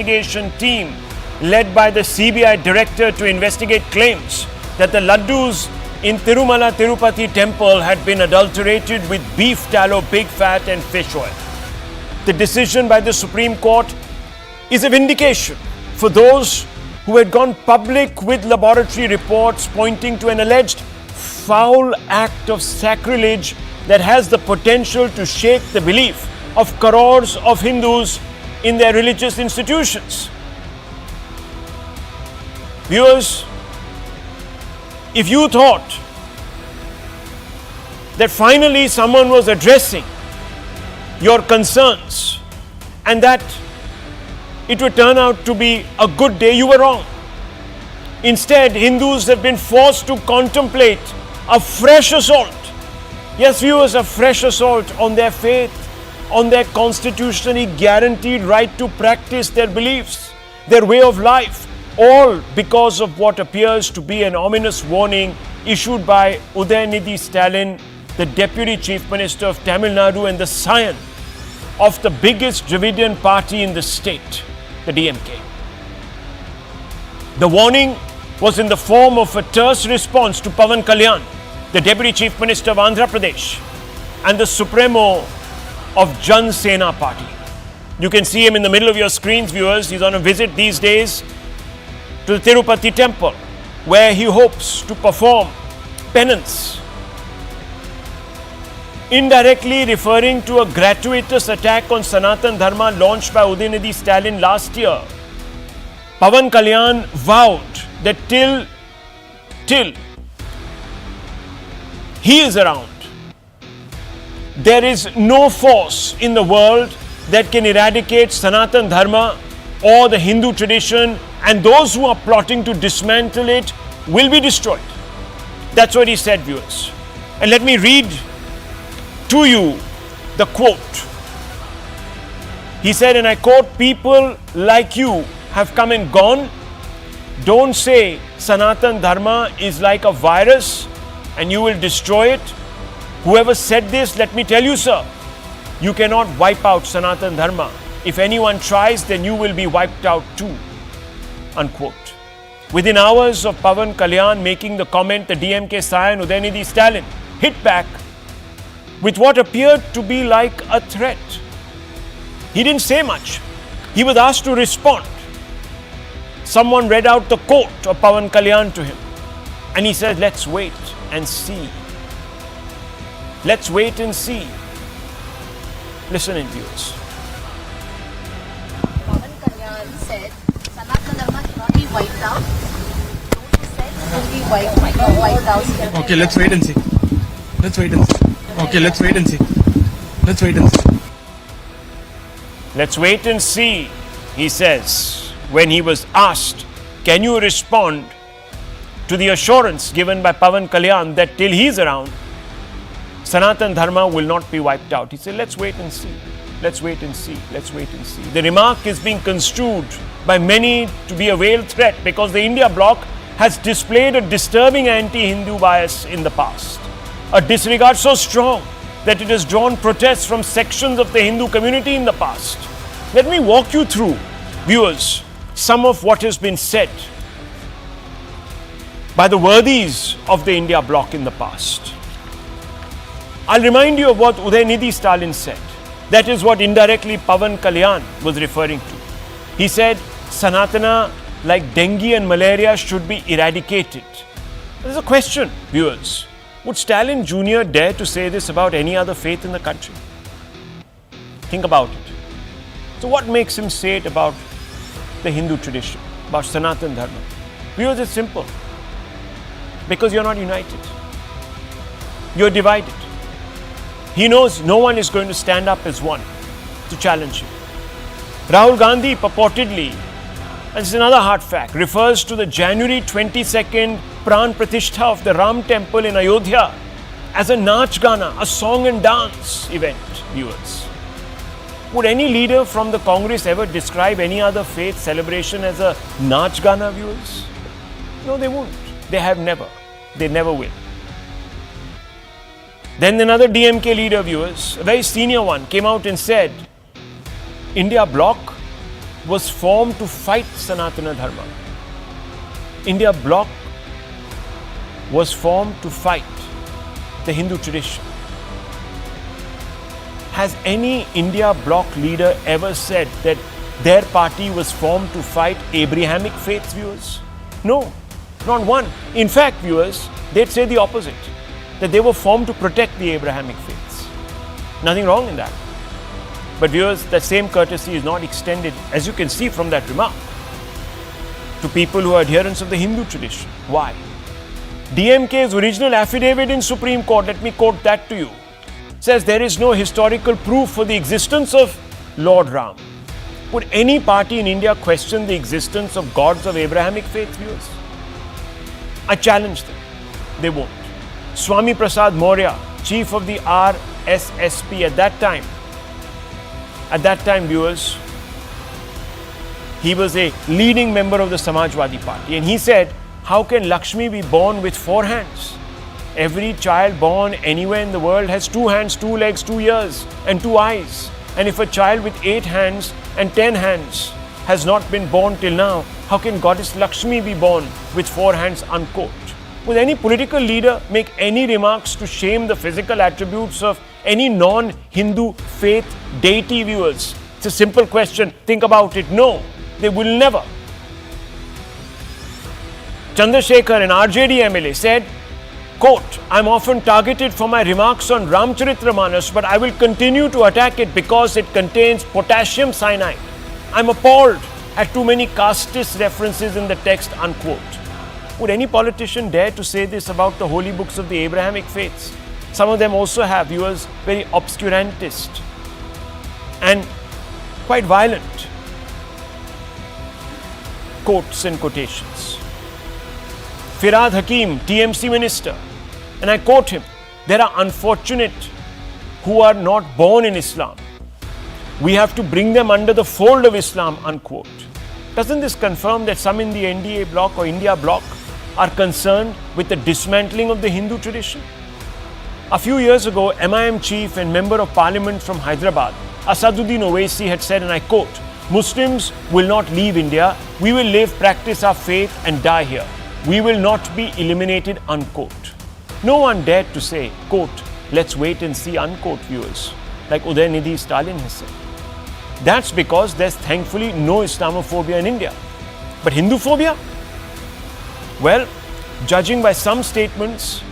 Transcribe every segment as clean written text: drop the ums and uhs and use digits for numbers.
investigation team led by the CBI director to investigate claims that the laddus in Tirumala Tirupati temple had been adulterated with beef tallow, pig fat and fish oil. The decision by the Supreme Court is a vindication for those who had gone public with laboratory reports pointing to an alleged foul act of sacrilege that has the potential to shake the belief of crores of Hindus in their religious institutions. Viewers, if you thought that finally someone was addressing your concerns and that it would turn out to be a good day, you were wrong. Instead, Hindus have been forced to contemplate a fresh assault. Yes, viewers, a fresh assault on their faith, on their constitutionally guaranteed right to practice their beliefs, their way of life, all because of what appears to be an ominous warning issued by Udhayanidhi Stalin, the Deputy Chief Minister of Tamil Nadu and the scion of the biggest Dravidian party in the state, the DMK. The warning was in the form of a terse response to Pawan Kalyan, the Deputy Chief Minister of Andhra Pradesh and the Supremo of Jan Sena Party. You can see him in the middle of your screens, viewers. He's on a visit these days to the Tirupati temple, where he hopes to perform penance, indirectly referring to a gratuitous attack on Sanatan Dharma launched by Udhayanidhi Stalin last year. Pawan Kalyan vowed that till he is around, there is no force in the world that can eradicate Sanatan Dharma or the Hindu tradition, and those who are plotting to dismantle it will be destroyed. That's what he said, viewers. And let me read to you the quote. He said, and I quote, "People like you have come and gone. Don't say Sanatan Dharma is like a virus and you will destroy it. Whoever said this, let me tell you, sir, you cannot wipe out Sanatan Dharma. If anyone tries, then you will be wiped out too." Unquote. Within hours of Pawan Kalyan making the comment, the DMK scion Udhayanidhi Stalin hit back with what appeared to be like a threat. He didn't say much. He was asked to respond. Someone read out the quote of Pawan Kalyan to him, and he said, "Let's wait and see. Let's wait and see." Listen in, viewers. Pawan Kalyan said, Sanatana Dharma cannot be wiped out. Those who said it will be wiped out. Okay, let's wait and see. Let's wait and see. Okay, let's wait and see. Let's wait and see. Let's wait and see, he says, when he was asked, can you respond to the assurance given by Pawan Kalyan that till he's around, Sanatan Dharma will not be wiped out. He said, let's wait and see. Let's wait and see. Let's wait and see. The remark is being construed by many to be a veiled threat because the India bloc has displayed a disturbing anti-Hindu bias in the past. A disregard so strong that it has drawn protests from sections of the Hindu community in the past. Let me walk you through, viewers, some of what has been said by the worthies of the India bloc in the past. I'll remind you of what Udhayanidhi Stalin said. That is what indirectly Pawan Kalyan was referring to. He said, Sanatana, like dengue and malaria, should be eradicated. There's a question, viewers. Would Stalin Jr. dare to say this about any other faith in the country? Think about it. So what makes him say it about the Hindu tradition, about Sanatan Dharma? Viewers, it's simple. Because you're not united. You're divided. He knows no one is going to stand up as one to challenge him. Rahul Gandhi purportedly, and this is another hard fact, refers to the January 22nd Pran Pratishtha of the Ram Temple in Ayodhya as a Nach Gana, a song and dance event, viewers. Would any leader from the Congress ever describe any other faith celebration as a Nach Gana, viewers? No, they won't. They have never. They never will. Then another DMK leader, viewers, a very senior one, came out and said, India bloc was formed to fight Sanatana Dharma. India bloc was formed to fight the Hindu tradition. Has any India bloc leader ever said that their party was formed to fight Abrahamic faiths, viewers? No, not one. In fact, viewers, they'd say the opposite, that they were formed to protect the Abrahamic faiths. Nothing wrong in that. But viewers, that same courtesy is not extended, as you can see from that remark, to people who are adherents of the Hindu tradition. Why? DMK's original affidavit in Supreme Court, let me quote that to you, says there is no historical proof for the existence of Lord Ram. Would any party in India question the existence of gods of Abrahamic faith, viewers? I challenge them. They won't. Swami Prasad Maurya, chief of the RSSP at that time, viewers, he was a leading member of the Samajwadi Party, and he said, how can Lakshmi be born with 4 hands? Every child born anywhere in the world has 2 hands, 2 legs, 2 ears, and 2 eyes. And if a child with 8 hands and 10 hands has not been born till now, how can Goddess Lakshmi be born with 4 hands? Unquote. Would any political leader make any remarks to shame the physical attributes of any non-Hindu faith deity, viewers? It's a simple question. Think about it. No, they will never. Chandrasekhar, an RJD MLA, said, quote, I'm often targeted for my remarks on Ramcharitramanas, but I will continue to attack it because it contains potassium cyanide. I'm appalled at too many casteist references in the text, unquote. Would any politician dare to say this about the holy books of the Abrahamic faiths? Some of them also have, viewers, very obscurantist and quite violent quotes and quotations. Firad Hakim, TMC minister, and I quote him, there are unfortunate who are not born in Islam. We have to bring them under the fold of Islam, unquote. Doesn't this confirm that some in the NDA bloc or India bloc are concerned with the dismantling of the Hindu tradition? A few years ago, MIM chief and member of parliament from Hyderabad, Asaduddin Owaisi, had said, and I quote, Muslims will not leave India. We will live, practice our faith and die here. We will not be eliminated, unquote. No one dared to say, quote, let's wait and see, unquote, viewers, like Udhayanidhi Stalin has said. That's because there's thankfully no Islamophobia in India. But Hinduphobia? Well, judging by some statements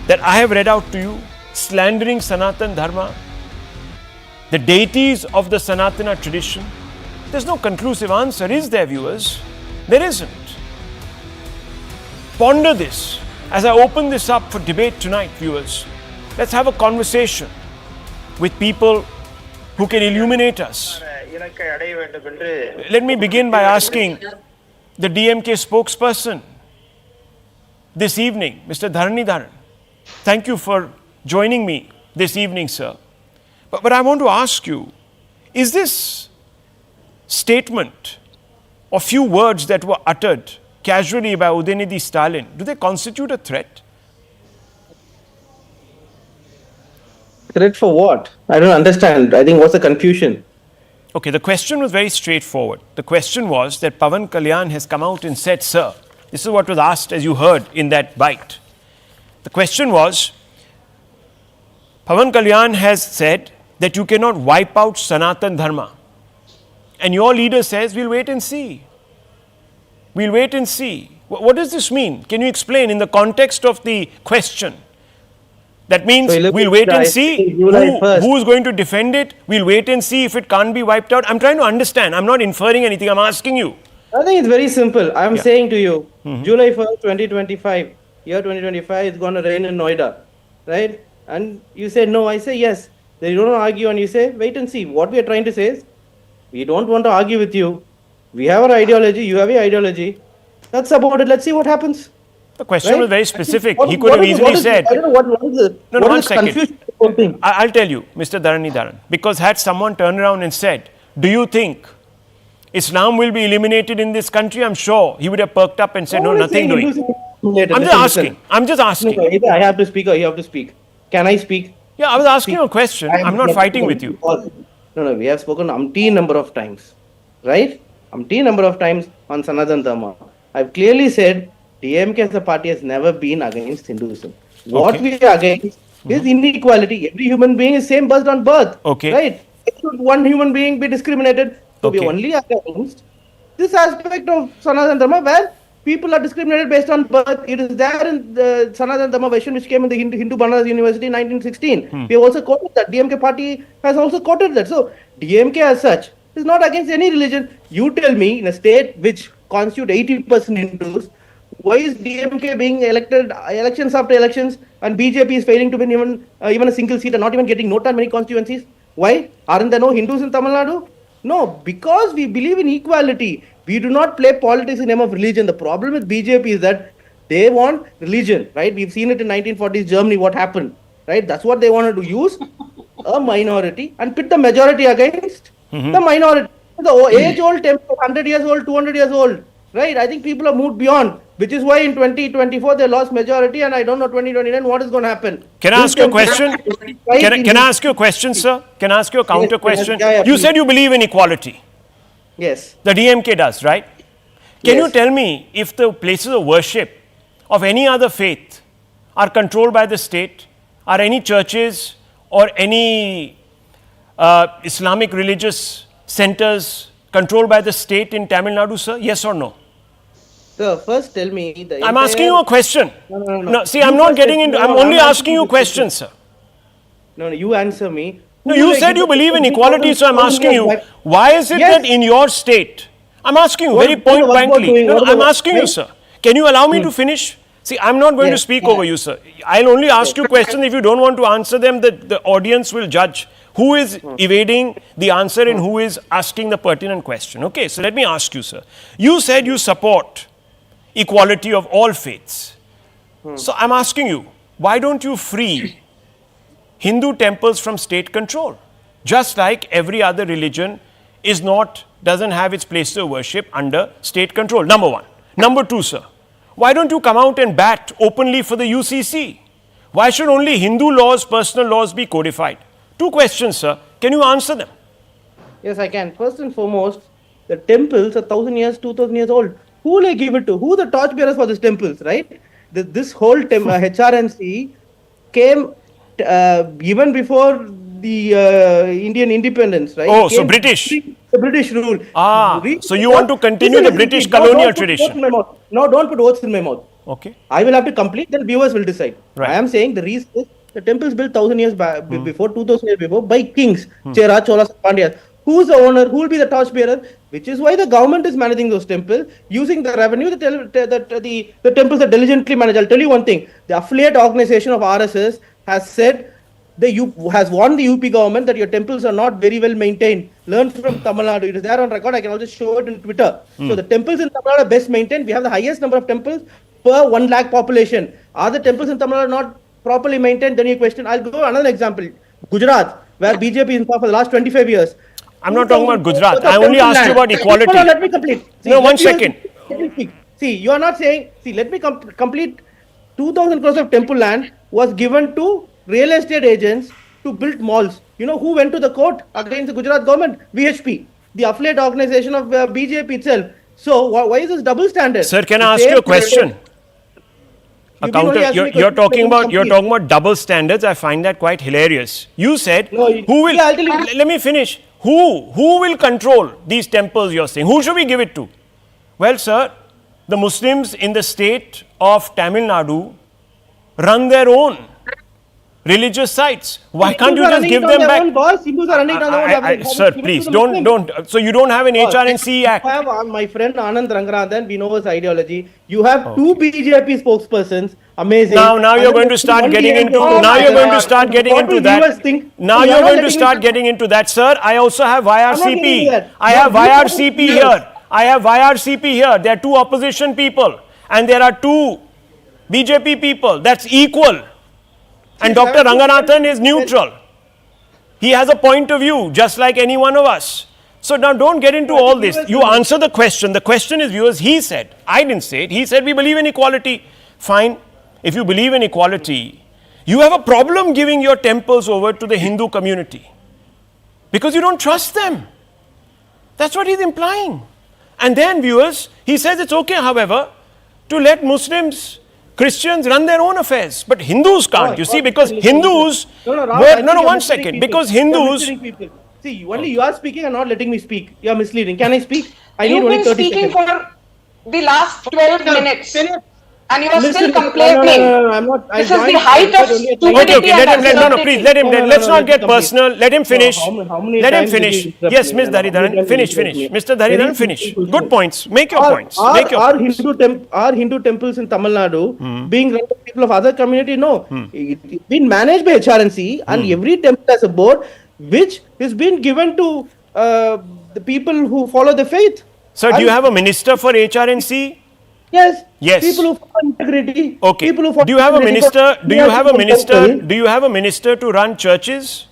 that I have read out to you, slandering Sanatan Dharma, the deities of the Sanatana tradition, there's no conclusive answer, is there, viewers? There isn't. Ponder this. As I open this up for debate tonight, viewers, let's have a conversation with people who can illuminate us. Let me begin by asking the DMK spokesperson this evening, Mr. Dharanidharan. Thank you for joining me this evening, sir. But I want to ask you, is this statement or few words that were uttered casually by Udhayanidhi Stalin, do they constitute a threat? Threat for what? I don't understand. I think what's the confusion? Okay, the question was very straightforward. The question was that Pawan Kalyan has come out and said, sir, this is what was asked as you heard in that bite. The question was, Pawan Kalyan has said that you cannot wipe out Sanatan Dharma. And your leader says, we'll wait and see. We'll wait and see. What does this mean? Can you explain in the context of the question? That means we'll wait and see who is going to defend it. We'll wait and see if it can't be wiped out. I'm trying to understand. I'm not inferring anything. I'm asking you. I think it's very simple. I'm saying to you, July 1st, 2025, year 2025, it's going to rain in Noida, right? And you say no, I say yes. They don't argue and you say wait and see. What we are trying to say is, we don't want to argue with you. We have our ideology, you have your ideology. That's about it. Let's see what happens. The question was very specific. He could have easily said... I don't know what is it. No, one second. I'll tell you, Mr. Dharanidharan, because had someone turned around and said, do you think Islam will be eliminated in this country? I'm sure he would have perked up and said, no, nothing doing. I'm just asking. No, either I have to speak or you have to speak. Can I speak? Yeah, I was asking a question. I'm not fighting with you. No, we have spoken umpteen number of times. right? Umpteen number of times on Sanatan Dharma. I've clearly said DMK as a party has never been against Hinduism. What Okay. we are against is inequality. Every human being is same birth on birth, Okay. right? Should one human being be discriminated? So we Okay. are only against this aspect of Sanatan Dharma where people are discriminated based on birth. It is there in the Sanatan Dharma version which came in the Hindu Banaras University in 1916. We have also quoted that. DMK party has also quoted that. So DMK as such is not against any religion. You tell me in a state which constitute 80% Hindus, why is DMK being elected elections after elections and BJP is failing to win even a single seat and not even getting note on many constituencies? Why? Aren't there no Hindus in Tamil Nadu? No, because we believe in equality. We do not play politics in the name of religion. The problem with BJP is that they want religion, right? We've seen it in 1940s Germany, what happened, right? That's what they wanted to use, a minority, and pit the majority against the minority. The age-old temple, 100 years old, 200 years old, right? I think people have moved beyond, which is why in 2024 they lost majority, and I don't know 2029 what is going to happen. Can I ask you a question? Can I ask you a question, sir? Can I ask you a counter question? Yeah, You please. said you believe in equality. Yes. The DMK does, right? Can you Yes. tell me if the places of worship of any other faith are controlled by the state? Are any churches or any Islamic religious centers controlled by the state in Tamil Nadu, sir? Yes or no? So first tell me the I'm asking you a question. No. See, I'm not getting into, I'm only asking you questions, sir. No, you answer me. No, you said you believe in equality, so I'm asking you, why is it Yes. that in your state, I'm asking you very What point about blankly, doing? no, What I'm about- asking you, sir, can you allow me to finish? See, I'm not going to Yes. speak over you, sir. I'll only ask you questions. If you don't want to answer them, the audience will judge who is evading the answer and who is asking the pertinent question. Okay, so let me ask you, sir. You said you support equality of all faiths. So I'm asking you, why don't you free Hindu temples from state control? Just like every other religion doesn't have its place of worship under state control. Number one. Number two, sir, why don't you come out and bat openly for the UCC? Why should only Hindu laws, personal laws be codified? Two questions, sir. Can you answer them? Yes, I can. First and foremost, the temples are 1,000 years, 2,000 years old. Who will I give it to? Who are the torchbearers for these temples, right? This whole HRNC came even before the Indian independence, right? Oh, so Came British. The British rule. So you want to continue the British colonial tradition? No, don't put words in my mouth. Okay. I will have to complete, then viewers will decide. Right. I am saying the reason is the temples built 1,000 years before, 2,000 years before by kings, Chera, Cholas, Pandyas. Who is the owner? Who will be the torchbearer? Which is why the government is managing those temples using the revenue. The temples are diligently managed. I'll tell you one thing: the affiliate organization of RSS has said has warned the UP government that your temples are not very well maintained. Learn from Tamil Nadu. It is there on record. I can also show it in Twitter. So the temples in Tamil Nadu are best maintained. We have the highest number of temples per 1 lakh population. Are the temples in Tamil Nadu not properly maintained? Then you question. I'll go another example. Gujarat, where BJP is in power for the last 25 years. I'm not talking about Gujarat. I only asked you about equality. No, let me complete. See, No, let one me- second. Let me speak. See, you are not saying. See, let me complete. 2,000 crores of temple land was given to real estate agents to build malls. You know who went to the court against the Gujarat government? VHP, the affiliate organization of BJP itself. So why is this double standard? Sir, can I The ask you a same- question? You've been only asking me You're questions, talking about double standards. I find that quite hilarious. You said No, who will? yeah, I'll tell you. Let me finish. Who will control these temples? You're saying who should we give it to? Well, sir, the Muslims in the state of Tamil Nadu run their own religious sites. Why can't you Hindus are just give running them it on their back? own, boss. Hindus are running it on their own. Sir, please don't. So you don't have an HRNC Act. I have my friend Anand Ranganathan. We know his ideology. You have two BJP spokespersons. Amazing. Now you're And going then to start one getting DMK. into. Oh Now my you're going to God. start getting What into will that. viewers think? Now You you're are not going to letting start me- getting into that, sir. I also have not getting into YRCP. that. I You have are YRCP viewers. here. I have YRCP here. There are two opposition people, and there are two BJP people. That's equal. And See, Dr. 70% Ranganathan is neutral. He has a point of view, just like any one of us. So now don't get into all this. You answer the question. The question is, viewers, he said. I didn't say it. He said we believe in equality. Fine. If you believe in equality, you have a problem giving your temples over to the Hindu community because you don't trust them. That's what he's implying. And then, viewers, he says it's okay, however, to let Muslims, Christians run their own affairs. But Hindus can't, you see, because Hindus... one second. Because Hindus... See, only you are speaking and not letting me speak. You are misleading. Can I speak? I need You've only been 30 speaking seconds. for the last 12 minutes. And you are Listen, still complaining. no, I'm not. This is the height of stupidity Okay, and please, let him, let's not get personal. Let him finish. how many Let him times did finish. you interrupt Yes, me? Ms. Dharidharan, finish. Mr. Dharidharan, finish. Good points. Make your points. Make your Are points. Hindu temples in Tamil Nadu being run by people of other community? No. It's been managed by HRNC, and every temple has a board which is being given to the people who follow the faith. Sir, do you have a minister for HRNC? Yes. Yes. People who follow integrity. Okay. People who follow Do you have a integrity. minister? Do you have a minister? Temple. Do you have a minister to run churches?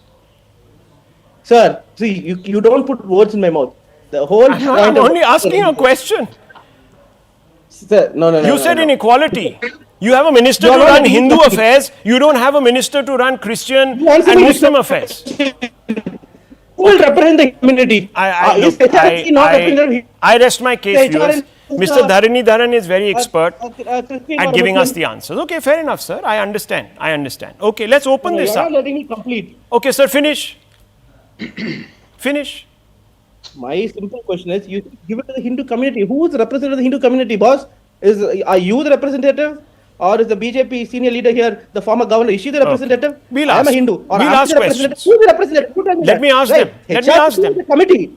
Sir, see, you don't put words in my mouth. The whole I'm point of- only asking a question. Sir, no. You said inequality. You have a minister You to are not run letting me Hindu speak. affairs. You don't have a minister to run Christian You answer and me, Muslim Mr. affairs. Who will represent the community? Is HRNC not representative? I rest my case, The viewers. HRNC Mr. Dharanidharan is very expert Christian at or giving us Muslim? the answers. Okay, fair enough, sir. I understand. Okay, let's open No, this you're up. not letting me complete. Okay, sir, finish. Finish. My simple question is, you give it to the Hindu community. Who is the representative of the Hindu community, boss? Are you the representative? Or is the BJP senior leader here, the former governor, is she the representative? We'll I am ask. a Hindu. Or We'll I'm ask the representative. questions. Who is the representative? You tell me Let that. me ask Right. them. Let me HRNC ask them. is the committee.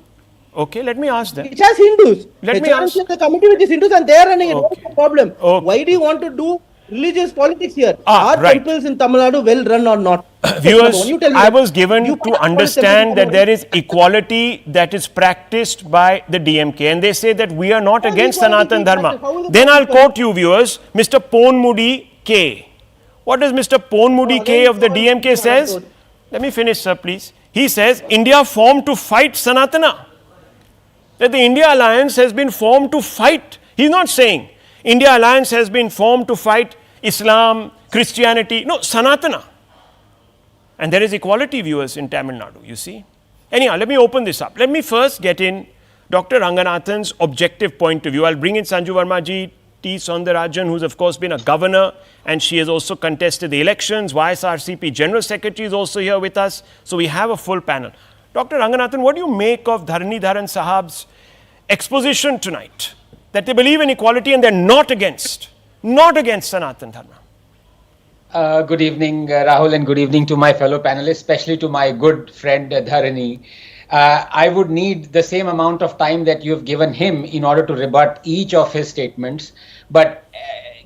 Okay, let me ask them. It has Hindus. Let me HRNC ask- is the committee which is Hindus and they are running it. Okay. What's the problem? Okay. Why do you want to do religious politics here? Ah, Are right. temples in Tamil Nadu well run or not? Viewers, You tell me I that. was given You to put up all the understand temples that in there is equality that is practiced by the DMK, and they say that we are not How is against equality Sanatan Dharma. practiced? How is it Then I'll practiced? quote you, viewers, Mr. Ponmudi K. What does Mr. Ponmudi K of the DMK says? Let me finish, sir, please. He says, India formed to fight Sanatana. That the India alliance has been formed to fight. He's not saying India alliance has been formed to fight Islam, Christianity. No, Sanatana. And there is equality, viewers, in Tamil Nadu, you see. Anyhow, let me open this up. Let me first get in Dr. Ranganathan's objective point of view. I'll bring in Sanju Verma ji, T. Soundarajan, who's of course been a governor, and she has also contested the elections. YSRCP General Secretary is also here with us. So we have a full panel. Dr. Ranganathan, what do you make of Dharanidharan Sahab's exposition tonight? That they believe in equality and they're not against Sanatan Dharma. Good evening, Rahul, and good evening to my fellow panelists, especially to my good friend Dharani. I would need the same amount of time that you've given him in order to rebut each of his statements. But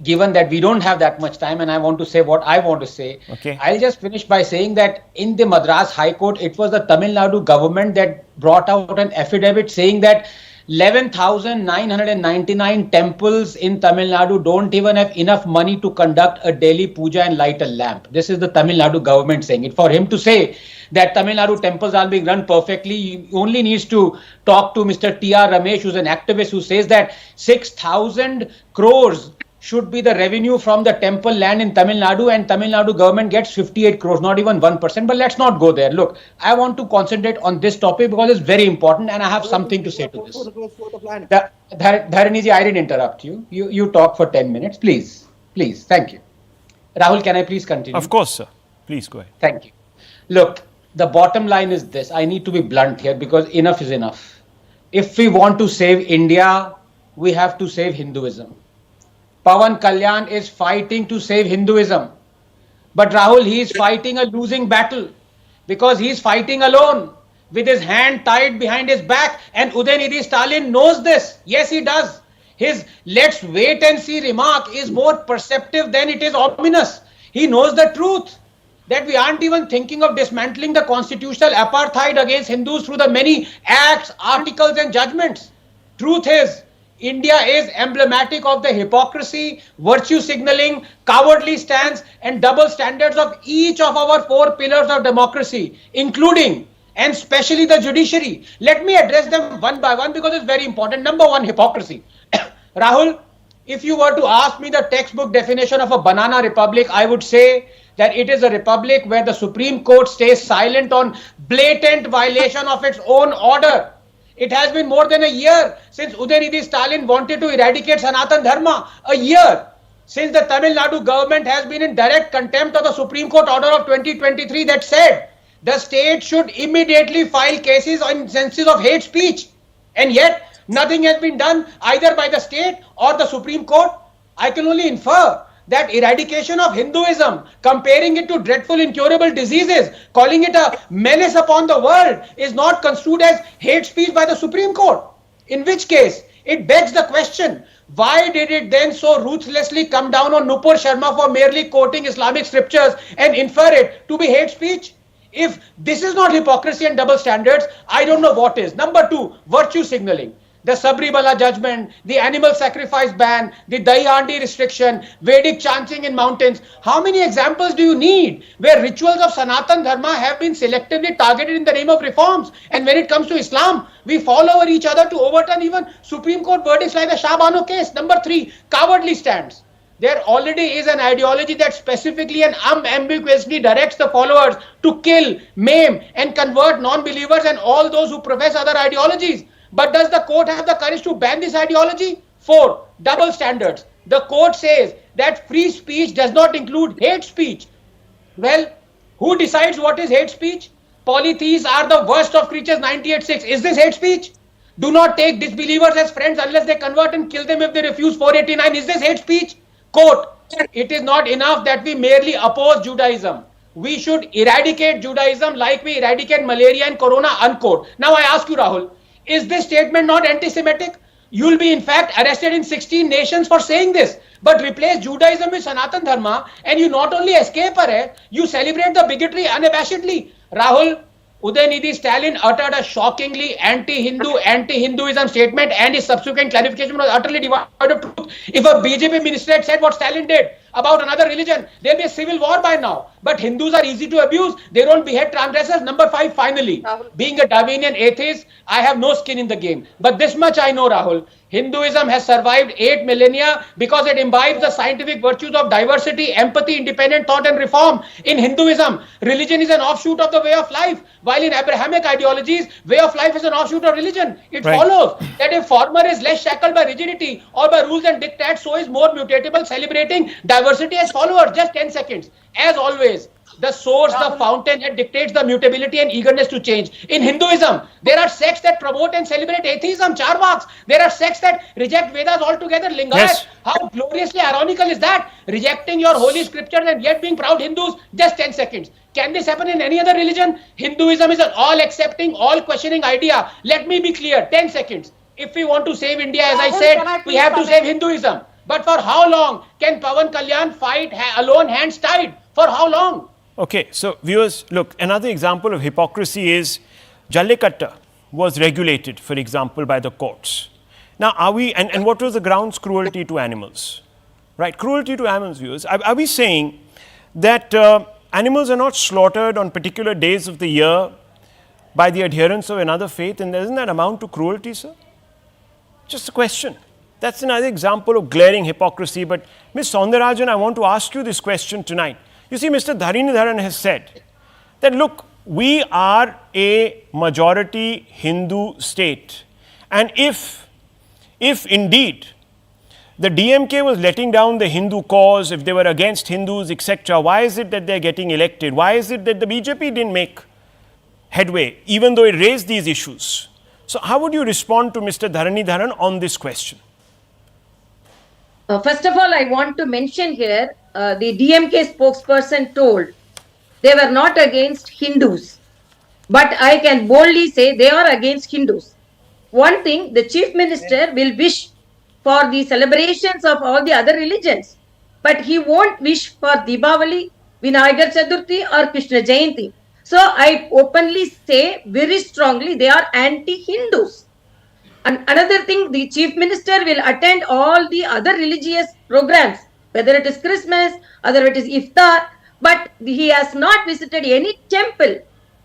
given that we don't have that much time and I want to say what I want to say, Okay. I'll just finish by saying that in the Madras High Court, it was the Tamil Nadu government that brought out an affidavit saying that 11,999 temples in Tamil Nadu don't even have enough money to conduct a daily puja and light a lamp. This is the Tamil Nadu government saying it. For him to say that Tamil Nadu temples are being run perfectly, he only needs to talk to Mr. T.R. Ramesh, who's an activist, who says that 6,000 crores should be the revenue from the temple land in Tamil Nadu, and Tamil Nadu government gets 58 crores, not even 1%. But let's not go there. Look, I want to concentrate on this topic because it's very important and I have something to say to this. Dharaniji, I didn't interrupt you. You talk for 10 minutes. Please. Thank you. Rahul, can I please continue? Of course, sir. Please go ahead. Thank you. Look, the bottom line is this. I need to be blunt here because enough is enough. If we want to save India, we have to save Hinduism. Pawan Kalyan is fighting to save Hinduism. But Rahul, he is fighting a losing battle because he is fighting alone with his hand tied behind his back. And Udhayanidhi Stalin knows this. Yes, he does. His let's wait and see remark is more perceptive than it is ominous. He knows the truth that we aren't even thinking of dismantling the constitutional apartheid against Hindus through the many acts, articles and judgments. Truth is, India is emblematic of the hypocrisy, virtue signaling, cowardly stance and double standards of each of our 4 pillars of democracy, including and especially the judiciary. Let me address them one by one because it's very important. Number one, hypocrisy. Rahul, if you were to ask me the textbook definition of a banana republic, I would say that it is a republic where the Supreme Court stays silent on blatant violation of its own order. It has been more than a year since Udhayanidhi Stalin wanted to eradicate Sanatan Dharma. A year since the Tamil Nadu government has been in direct contempt of the Supreme Court order of 2023 that said the state should immediately file cases on instances of hate speech. And yet, nothing has been done either by the state or the Supreme Court. I can only infer that eradication of Hinduism, comparing it to dreadful incurable diseases, calling it a menace upon the world, is not construed as hate speech by the Supreme Court. In which case, it begs the question, why did it then so ruthlessly come down on Nupur Sharma for merely quoting Islamic scriptures and infer it to be hate speech? If this is not hypocrisy and double standards, I don't know what is. Number two, virtue signaling. The Sabrimala judgment, the animal sacrifice ban, the Dahi Handi restriction, Vedic chanting in mountains. How many examples do you need where rituals of Sanatan Dharma have been selectively targeted in the name of reforms? And when it comes to Islam, we fall over each other to overturn even Supreme Court verdicts like the Shah Bano case. Number three, cowardly stands. There already is an ideology that specifically and unambiguously directs the followers to kill, maim, and convert non-believers and all those who profess other ideologies. But does the court have the courage to ban this ideology? Four, double standards. The court says that free speech does not include hate speech. Well, who decides what is hate speech? Polytheists are the worst of creatures, 98.6. Is this hate speech? Do not take disbelievers as friends unless they convert and kill them if they refuse 489. Is this hate speech? Quote, it is not enough that we merely oppose Judaism. We should eradicate Judaism like we eradicate malaria and corona, unquote. Now I ask you, Rahul, is this statement not anti-Semitic? You'll be in fact arrested in 16 nations for saying this. But replace Judaism with Sanatan Dharma and you not only escape arrest, you celebrate the bigotry unabashedly. Rahul, Udhayanidhi Stalin uttered a shockingly anti-Hindu, anti-Hinduism statement and his subsequent clarification was utterly devoid of truth. If a BJP minister had said what Stalin did about another religion, there'll be a civil war by now. But Hindus are easy to abuse. They don't behead transgressors. Number five, finally, being a Darwinian atheist, I have no skin in the game. But this much I know, Rahul. Hinduism has survived 8 millennia because it imbibes the scientific virtues of diversity, empathy, independent thought and reform. In Hinduism, religion is an offshoot of the way of life, while in Abrahamic ideologies, way of life is an offshoot of religion. It follows that if former is less shackled by rigidity or by rules and diktats, so is more mutatable, celebrating diversity as followers. Just 10 seconds. As always, the source, the fountainhead dictates the mutability and eagerness to change. In Hinduism, there are sects that promote and celebrate atheism, charvaks. There are sects that reject Vedas altogether, Lingayat. Yes. How gloriously ironical is that? Rejecting your holy scriptures and yet being proud Hindus. Just 10 seconds. Can this happen in any other religion? Hinduism is an all-accepting, all-questioning idea. Let me be clear. 10 seconds. If we want to save India, as I said, we have to save Hinduism. But for how long can Pawan Kalyan fight alone, hands tied? For how long? Okay, so viewers, look, another example of hypocrisy is Jallikattu was regulated, for example, by the courts. Now, are we, and what was the grounds? Cruelty to animals, right? Cruelty to animals, viewers. Are we saying that animals are not slaughtered on particular days of the year by the adherents of another faith, and doesn't that amount to cruelty, sir? Just a question. That's another example of glaring hypocrisy. But Ms. Soundarajan, I want to ask you this question tonight. You see, Mr. Udhayanidhi has said that, look, we are a majority Hindu state. And if indeed the DMK was letting down the Hindu cause, if they were against Hindus, etc., why is it that they're getting elected? Why is it that the BJP didn't make headway, even though it raised these issues? So how would you respond to Mr. Udhayanidhi on this question? First of all, I want to mention here, the DMK spokesperson told they were not against Hindus. But I can boldly say they are against Hindus. One thing, the chief minister will wish for the celebrations of all the other religions. But he won't wish for Deepavali, Vinayagar Chaturthi or Krishna Jayanti. So I openly say very strongly they are anti-Hindus. And another thing, the chief minister will attend all the other religious programs, whether it is Christmas, whether it is Iftar, but he has not visited any temple.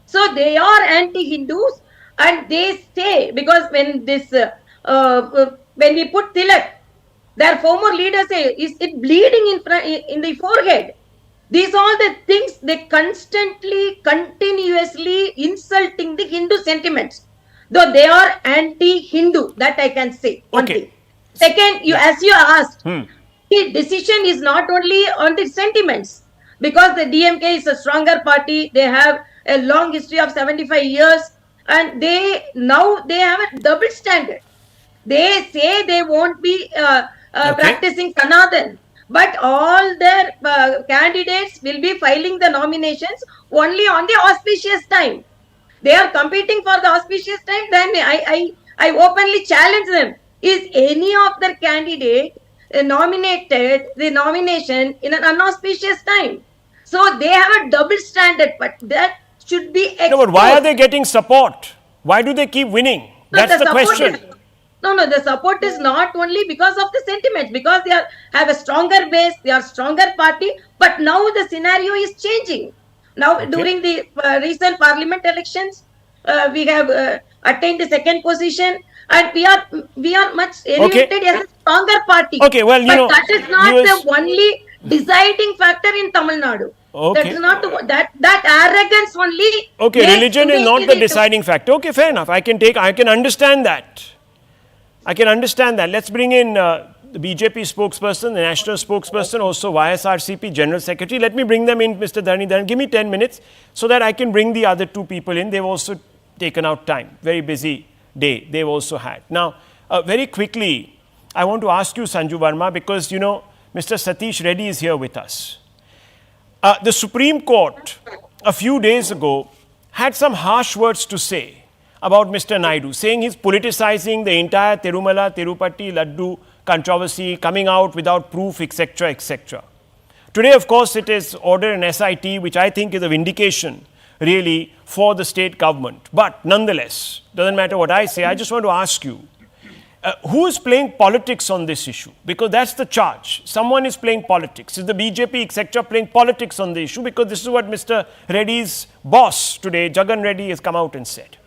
So they are anti-Hindus, and they say, because when this, when we put tilak, their former leaders say, is it bleeding in the forehead? These are the things they constantly, continuously insulting the Hindu sentiments. though they are anti-Hindu. That I can say. One Okay. thing. Second, as you asked, Hmm. the decision is not only on the sentiments, because the DMK is a stronger party. They have a long history of 75 years, and they have a double standard. They say they won't be practicing Sanatan, but all their candidates will be filing the nominations only on the auspicious time. They are competing for the auspicious time. Then I openly challenge them. Is any of their candidate nominated the nomination in an unauspicious time? So they have a double standard, but that should be exposed. No, but why are they getting support? Why do they keep winning? No, That's the question. The support is not only because of the sentiments, because they have a stronger base, they are stronger party, but now the scenario is changing. Now, during the recent parliament elections, we have attained the second position, and we are much elevated as a stronger party. Okay, well, but that is not the only deciding factor in Tamil Nadu. Okay. That is not that arrogance only. Okay, religion is not the deciding factor. Okay, fair enough. I can understand that. I can understand that. Let's bring in the BJP spokesperson, the national spokesperson, also YSRCP General Secretary. Let me bring them in, Mr. Udhayanidhi. Give me 10 minutes so that I can bring the other two people in. They've also taken out time. Very busy day they've also had. Now, very quickly, I want to ask you, Sanju Verma, because, Mr. Satish Reddy is here with us. The Supreme Court, a few days ago, had some harsh words to say about Mr. Naidu, saying he's politicizing the entire Tirumala, Tirupati, laddu controversy, coming out without proof, etc., etc. Today, of course, it is ordered an SIT, which I think is a vindication, really, for the state government. But nonetheless, doesn't matter what I say, I just want to ask you, who is playing politics on this issue? Because that's the charge. Someone is playing politics. Is the BJP, etc., playing politics on the issue? Because this is what Mr. Reddy's boss today, Jagan Reddy, has come out and said.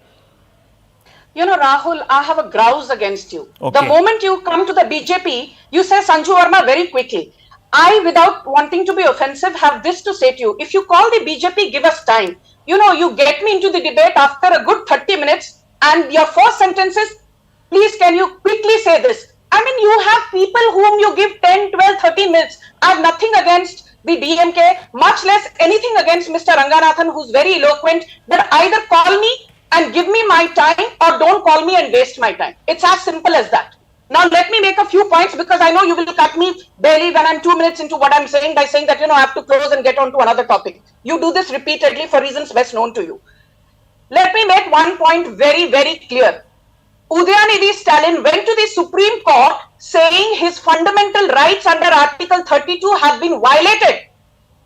Rahul, I have a grouse against you. Okay. The moment you come to the BJP, you say Sanju Verma very quickly. I, without wanting to be offensive, have this to say to you. If you call the BJP, give us time. You get me into the debate after a good 30 minutes and your first sentences, please can you quickly say this? I mean, you have people whom you give 10, 12, 30 minutes. I have nothing against the DMK, much less anything against Mr. Ranganathan, who's very eloquent, but either call me and give me my time or don't call me and waste my time. It's as simple as that. Now, let me make a few points because I know you will cut me barely when I'm 2 minutes into what I'm saying by saying that, I have to close and get on to another topic. You do this repeatedly for reasons best known to you. Let me make one point very, very clear. Udhayanidhi Stalin went to the Supreme Court saying his fundamental rights under Article 32 have been violated.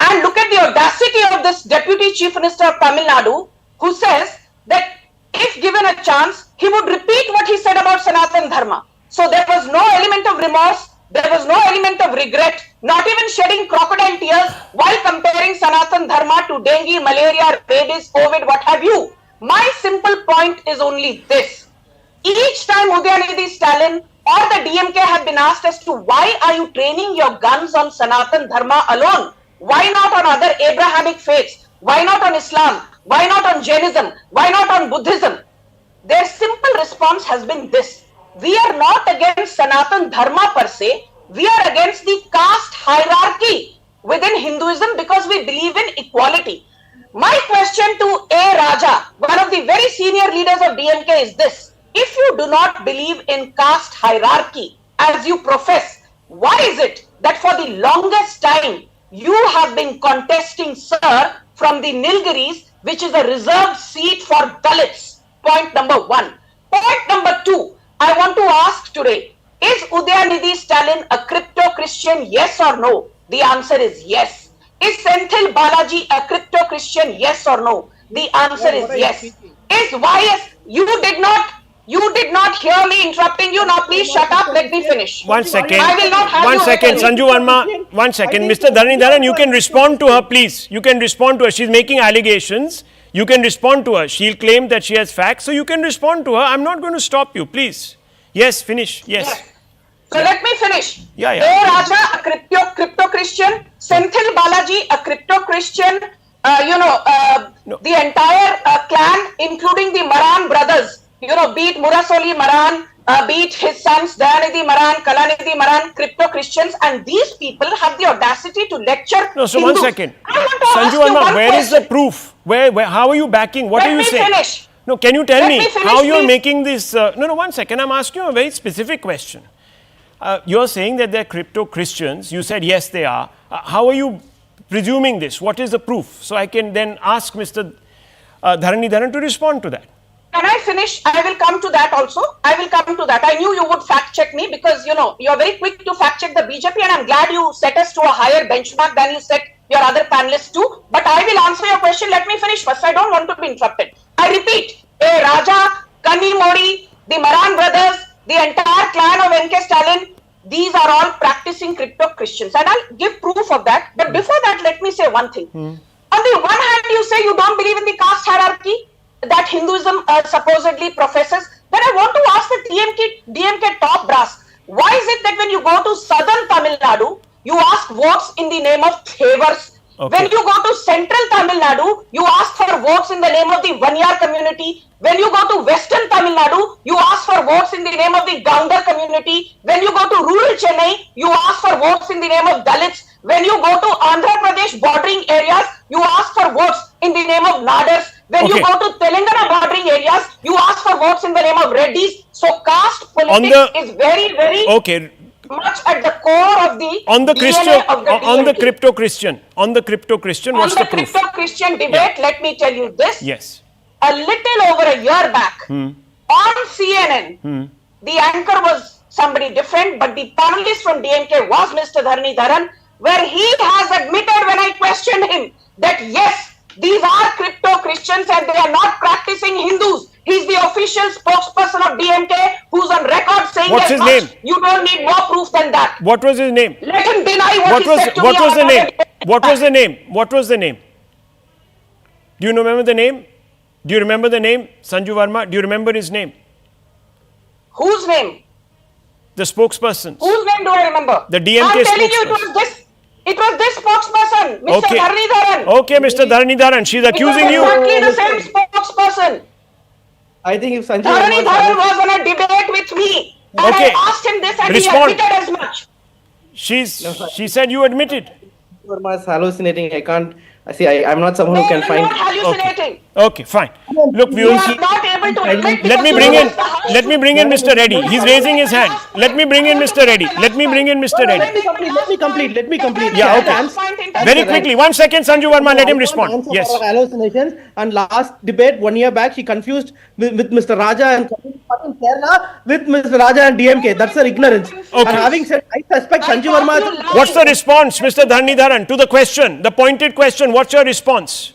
And look at the audacity of this Deputy Chief Minister of Tamil Nadu, who says that if given a chance, he would repeat what he said about Sanatan Dharma. So there was no element of remorse, there was no element of regret, not even shedding crocodile tears while comparing Sanatan Dharma to dengue, malaria, rabies, COVID, what have you. My simple point is only this. Each time Udhayanidhi Stalin or the DMK have been asked as to why are you training your guns on Sanatan Dharma alone? Why not on other Abrahamic faiths? Why not on Islam? Why not on Jainism? Why not on Buddhism? Their simple response has been this. We are not against Sanatan Dharma per se. We are against the caste hierarchy within Hinduism because we believe in equality. My question to A. Raja, one of the very senior leaders of DMK, is this. If you do not believe in caste hierarchy as you profess, why is it that for the longest time you have been contesting, sir, from the Nilgiris, which is a reserved seat for Dalits? Point number one. Point number two, I want to ask today, is Udhayanidhi Stalin a crypto-Christian, yes or no? The answer is yes. Is Senthil Balaji a crypto-Christian, yes or no? The answer is yes. Is YS, you did not hear me interrupting you. Now please shut up. Let me finish. 1 second. I will not have 1 second. Sanju Verma, 1 second. Mr. Udhayanidhi, you can respond to her, please. You can respond to her. She's making allegations. You can respond to her. She'll claim that she has facts. So you can respond to her. I'm not going to stop you. Please. Yes, finish. Yes. So let me finish. Yeah. A. Raja, a crypto-Christian. Senthil Balaji, a crypto-Christian. The entire clan, including the Maran brothers, beat Murasoli Maran, beat his sons Dayanidhi Maran, Kalanidhi Maran, crypto Christians, and these people have the audacity to lecture. No, so Hindus. one second. I want to Sanju ask you Verma, one where is the question. proof? How are you backing? What Let are you me saying? finish. No, can you tell Let me me finish, how you're please. making this? No, one second. I'm asking you a very specific question. You're saying that they're crypto Christians. You said yes, they are. How are you presuming this? What is the proof? So I can then ask Mr. Dharanidharan to respond to that. Can I finish? I will come to that also. I will come to that. I knew you would fact check me because you're very quick to fact check the BJP, and I'm glad you set us to a higher benchmark than you set your other panelists too. But I will answer your question. Let me finish first. I don't want to be interrupted. I repeat, a Raja, Kanni Modi, the Maran brothers, the entire clan of N.K. Stalin, these are all practicing crypto Christians, and I'll give proof of that. But before that, let me say one thing. On the one hand, you say you don't believe in the caste hierarchy that Hinduism supposedly professes. Then I want to ask the DMK top brass, why is it that when you go to southern Tamil Nadu, you ask votes in the name of favors? Okay. When you go to central Tamil Nadu, you ask for votes in the name of the Vanyar community. When you go to western Tamil Nadu, you ask for votes in the name of the Gaundar community. When you go to rural Chennai, you ask for votes in the name of Dalits. When you go to Andhra Pradesh bordering areas, you ask for votes in the name of Nadars. When you Okay. go to Telangana bordering areas, you ask for votes in the name of Reddys. So caste politics is very, very Okay. much at the core of the On the DNA Christian, of the on the DMK. crypto Christian, what's the proof? Crypto Christian debate, let me tell you this. Yes. A little over a year back, on CNN, the anchor was somebody different, but the panelist from DMK was Mr. Dharanidharan, where he has admitted when I questioned him that yes, these are crypto Christians and they are not practicing Hindus. He's the official spokesperson of DMK who's on record saying What's as his much. name? You don't need more proof than that. What was his name? Let him deny what, What he was said to what me was on the name? another day. What was the name? What was the name? Do you remember the name? Do you remember the name? Sanju Verma, do you remember his name? Whose name? The spokesperson. Whose name do I remember? The DMK I'm telling you, spokesperson. it was this spokesperson, Mr. Okay. Dharanidharan. Okay, Mr. Dharanidharan, she's It was accusing you. exactly the same spokesperson. I think if Sanjay Dharanidharan was on a debate with me, and Okay. I asked him this, and Respond. he admitted as much. She said you admitted. Verma is hallucinating. I can't. See, I'm not someone No, who can you're find. not hallucinating. Okay, fine. Look, we You will are not able to admit. let me because bring you in lost the house. let me bring in Mr. Reddy. He's raising his hand. Let me bring in Mr. Reddy. Let me bring in Mr. Let Reddy. me complete. Let me complete. Yeah, okay. Last point in time. Very quickly, 1 second, Sanju Verma, let him respond. Answer Yes. for hallucinations. And last debate 1 year back, she confused with Mr. Raja and in Kerala with Mr. Raja and DMK. That's her ignorance. And having said, I suspect Sanju Verma. What's the response, Mr. Dharanidharan, to the question, the pointed question? What's your response?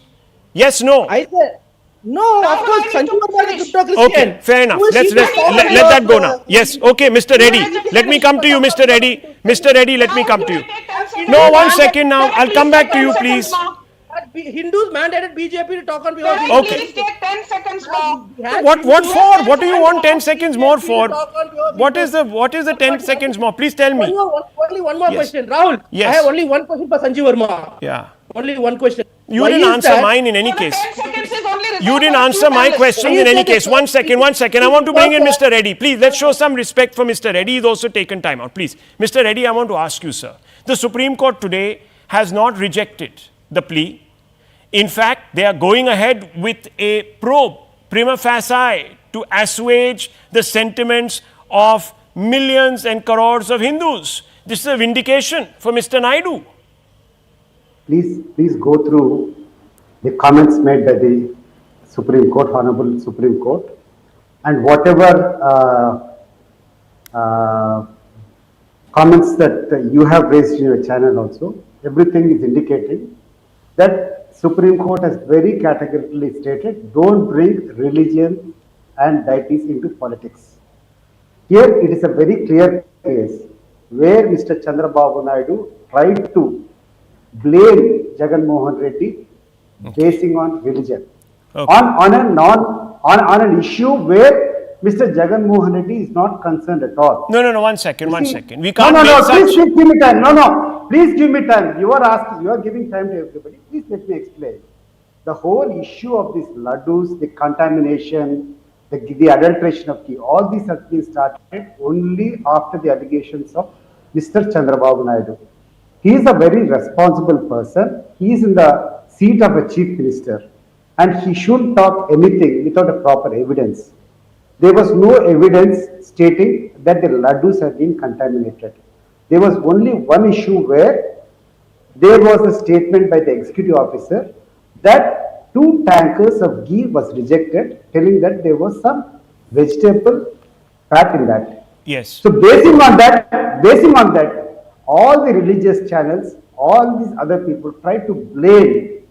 Yes, no. I said, no, of course, I need Sanju to Verma is a finish. crypto Christian. Okay, fair enough. Who is Let's she to talk let about, that go now. Yes, okay, Mr. Reddy. Let me come to you, Mr. Reddy. Mr. Reddy, let me come to you. No, 1 second now. I'll come back to you, please. Hindus mandated BJP to talk on behalf of Okay. Please take 10 seconds more. What for? What do you want 10 seconds more for? What is the 10 seconds more? Please tell me. Only one more Yes. question. Rahul, Yes. I have only one question for Sanju Verma. Yeah. Only one question. You Why didn't is answer that- mine in any So the case. 10 seconds is only reserved You didn't for answer two my panelists. questions in any case. 1 second, 1 second. I want to bring in Mr. Reddy. Please, let's show some respect for Mr. Reddy. He's also taken time out. Please. Mr. Reddy, I want to ask you, sir. The Supreme Court today has not rejected the plea. In fact, they are going ahead with a probe, prima facie, to assuage the sentiments of millions and crores of Hindus. This is a vindication for Mr. Naidu. Please go through the comments made by the Supreme Court, Honorable Supreme Court, and whatever comments that you have raised in your channel also, everything is indicating that Supreme Court has very categorically stated, don't bring religion and deities into politics. Here it is a very clear case where Mr. Chandrababu Naidu tried to blame Jagan Mohan Reddy basing on religion. Okay. On an issue where Mr. Jagan Mohan Reddy is not concerned at all. No, 1 second, 1 second. We No, can't no, make please such... give me time. No, please give me time. You are giving time to everybody. Please let me explain. The whole issue of these laddus, the contamination, the adulteration of ghee, all these have been started only after the allegations of Mr. Chandrababu Naidu. He is a very responsible person. He is in the seat of a chief minister, and he shouldn't talk anything without a proper evidence. There was no evidence stating that the laddus have been contaminated. There was only one issue where there was a statement by the executive officer that 2 tankers of ghee was rejected, telling that there was some vegetable fat in that. Yes. So basing on that, all the religious channels, all these other people try to blame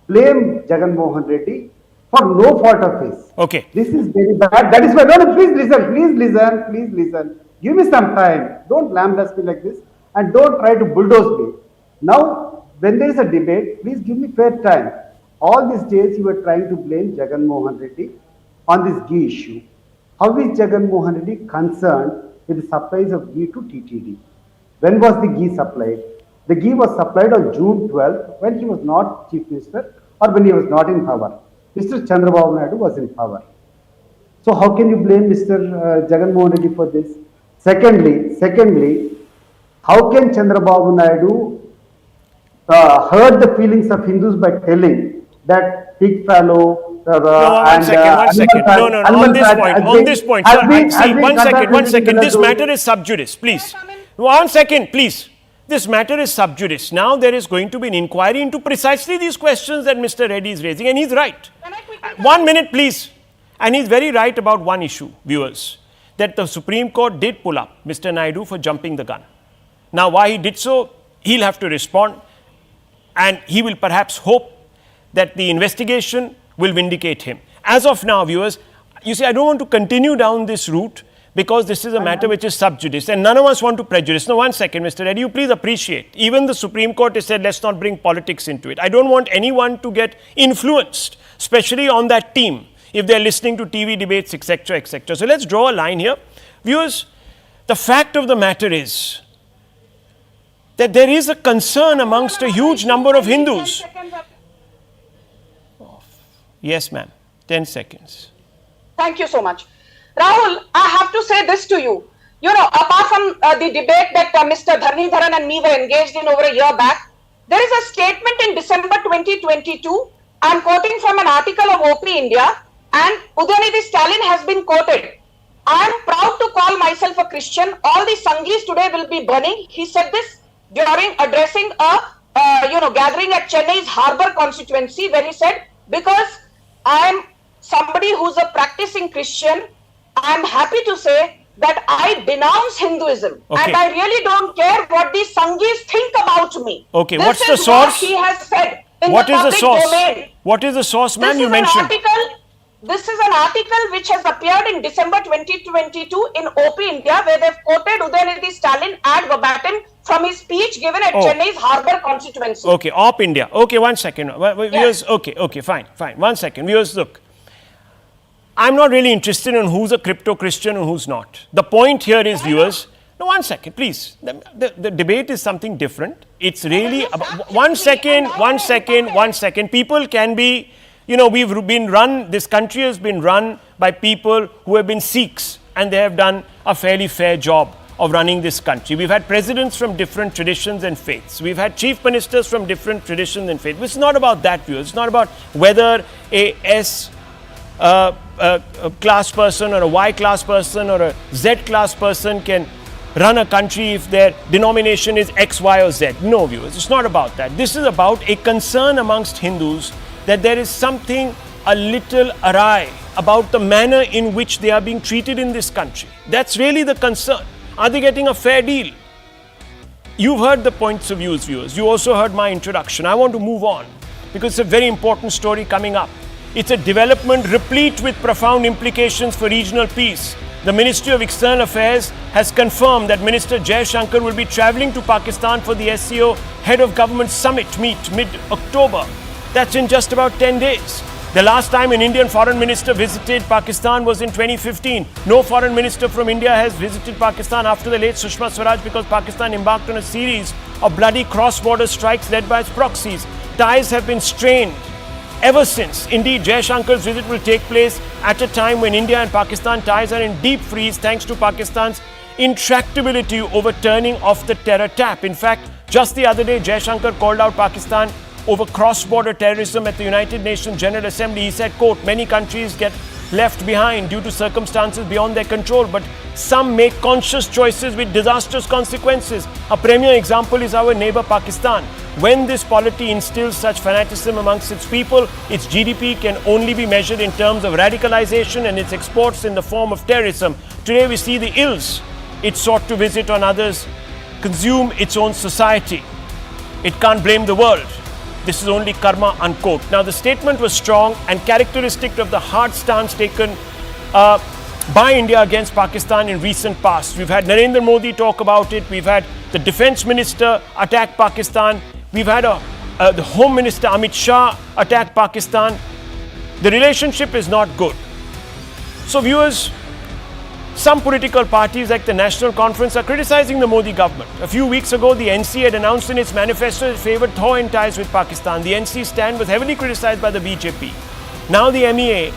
Jagan Mohan Reddy for no fault of his. Okay. This is very bad. That is why, no, please listen. Give me some time. Don't lambaste me like this, and don't try to bulldoze me. Now, when there is a debate, please give me fair time. All these days you were trying to blame Jagan Mohan Reddy on this ghee issue. How is Jagan Mohan Reddy concerned with the supplies of ghee to TTD? When was the ghee supplied? The ghee was supplied on June 12th when he was not chief minister or when he was not in power. Mr. Chandrababu Naidu was in power. So how can you blame Mr. Jagan Mohan Reddy for this? Secondly, how can Chandrababu Naidu hurt the feelings of Hindus by telling that pig fallow one second. No. On this point. One second. This matter is sub judice, please. 1 second, please. This matter is sub judice. Now there is going to be an inquiry into precisely these questions that Mr. Reddy is raising, and he's right. 1 minute, please. And he's very right about one issue, viewers, that the Supreme Court did pull up Mr. Naidu for jumping the gun. Now, why he did so, he'll have to respond, and he will perhaps hope that the investigation will vindicate him. As of now, viewers, you see, I don't want to continue down this route because this is a matter which is sub judice, and none of us want to prejudice. Now, 1 second, Mr. Reddy, you please appreciate. Even the Supreme Court has said, let's not bring politics into it. I don't want anyone to get influenced, especially on that team, if they're listening to TV debates, etc., etc. So let's draw a line here. Viewers, the fact of the matter is that there is a concern amongst a huge number of Hindus. Yes, ma'am. 10 seconds. Thank you so much. Rahul, I have to say this to you. You know, apart from the debate that Mr. Dharnidharan and me were engaged in over a year back, there is a statement in December 2022. I'm quoting from an article of OP India, and Udhayanidhi Stalin has been quoted. I am proud to call myself a Christian. All the Sanghis today will be burning. He said this during addressing a gathering at Chennai's Harbour constituency, where he said, because I am somebody who's a practicing Christian, I am happy to say that I denounce Hinduism. Okay. And I really don't care what the Sanghis think about me. Okay, this what's the is source? What he has said in What the is the public source? domain. What is the source, ma'am, This you is mentioned? This is an article which has appeared in December 2022 in OP India, where they've quoted Udhayanidhi Stalin ad verbatim from his speech given at Chennai's Harbour constituency. Okay, OP India. Okay, 1 second. Viewers, okay, fine. 1 second. Viewers, look. I'm not really interested in who's a crypto-Christian and who's not. The point here is, viewers, no, 1 second, please. The debate is something different. It's really about 1 second. People can be, we've been run, this country has been run by people who have been Sikhs, and they have done a fairly fair job of running this country. We've had presidents from different traditions and faiths. We've had chief ministers from different traditions and faiths. It's not about that, viewers. It's not about whether a S class person or a Y class person or a Z class person can run a country if their denomination is X, Y or Z. No, viewers, it's not about that. This is about a concern amongst Hindus that there is something a little awry about the manner in which they are being treated in this country. That's really the concern. Are they getting a fair deal? You've heard the points of view, viewers. You also heard my introduction. I want to move on because it's a very important story coming up. It's a development replete with profound implications for regional peace. The Ministry of External Affairs has confirmed that Minister Jaishankar will be travelling to Pakistan for the SCO Head of Government Summit meet mid-October. That's in just about 10 days. The last time an Indian foreign minister visited Pakistan was in 2015. No foreign minister from India has visited Pakistan after the late Sushma Swaraj because Pakistan embarked on a series of bloody cross-border strikes led by its proxies. Ties have been strained ever since. Indeed, Jaishankar's visit will take place at a time when India and Pakistan ties are in deep freeze thanks to Pakistan's intractability over turning off the terror tap. In fact, just the other day, Jaishankar called out Pakistan over cross-border terrorism at the United Nations General Assembly. He said, quote, many countries get left behind due to circumstances beyond their control, but some make conscious choices with disastrous consequences. A premier example is our neighbor Pakistan. When this polity instills such fanaticism amongst its people, its GDP can only be measured in terms of radicalization and its exports in the form of terrorism. Today we see the ills it sought to visit on others consume its own society. It can't blame the world. This is only karma, unquote. Now, the statement was strong and characteristic of the hard stance taken by India against Pakistan in recent past. We've had Narendra Modi talk about it. We've had the defense minister attack Pakistan. We've had the home minister Amit Shah attack Pakistan. The relationship is not good. So, viewers, some political parties like the National Conference are criticizing the Modi government. A few weeks ago, the NC had announced in its manifesto it favoured thawing ties with Pakistan. The NC stand was heavily criticized by the BJP. Now the MEA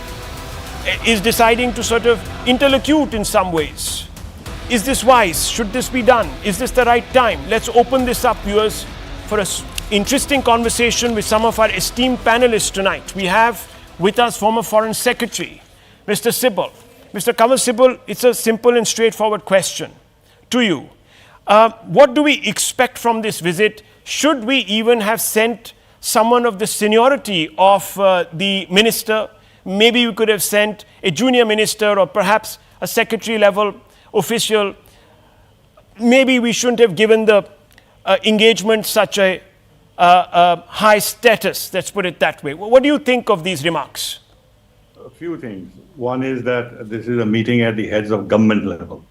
is deciding to sort of interlocute in some ways. Is this wise? Should this be done? Is this the right time? Let's open this up, viewers, for an interesting conversation with some of our esteemed panelists tonight. We have with us former Foreign Secretary, Mr. Sibal. Mr. Kamal Sibal, it's a simple and straightforward question to you. What do we expect from this visit? Should we even have sent someone of the seniority of the minister? Maybe we could have sent a junior minister or perhaps a secretary level official. Maybe we shouldn't have given the engagement such a high status, let's put it that way. What do you think of these remarks? A few things. One is that this is a meeting at the heads of government level,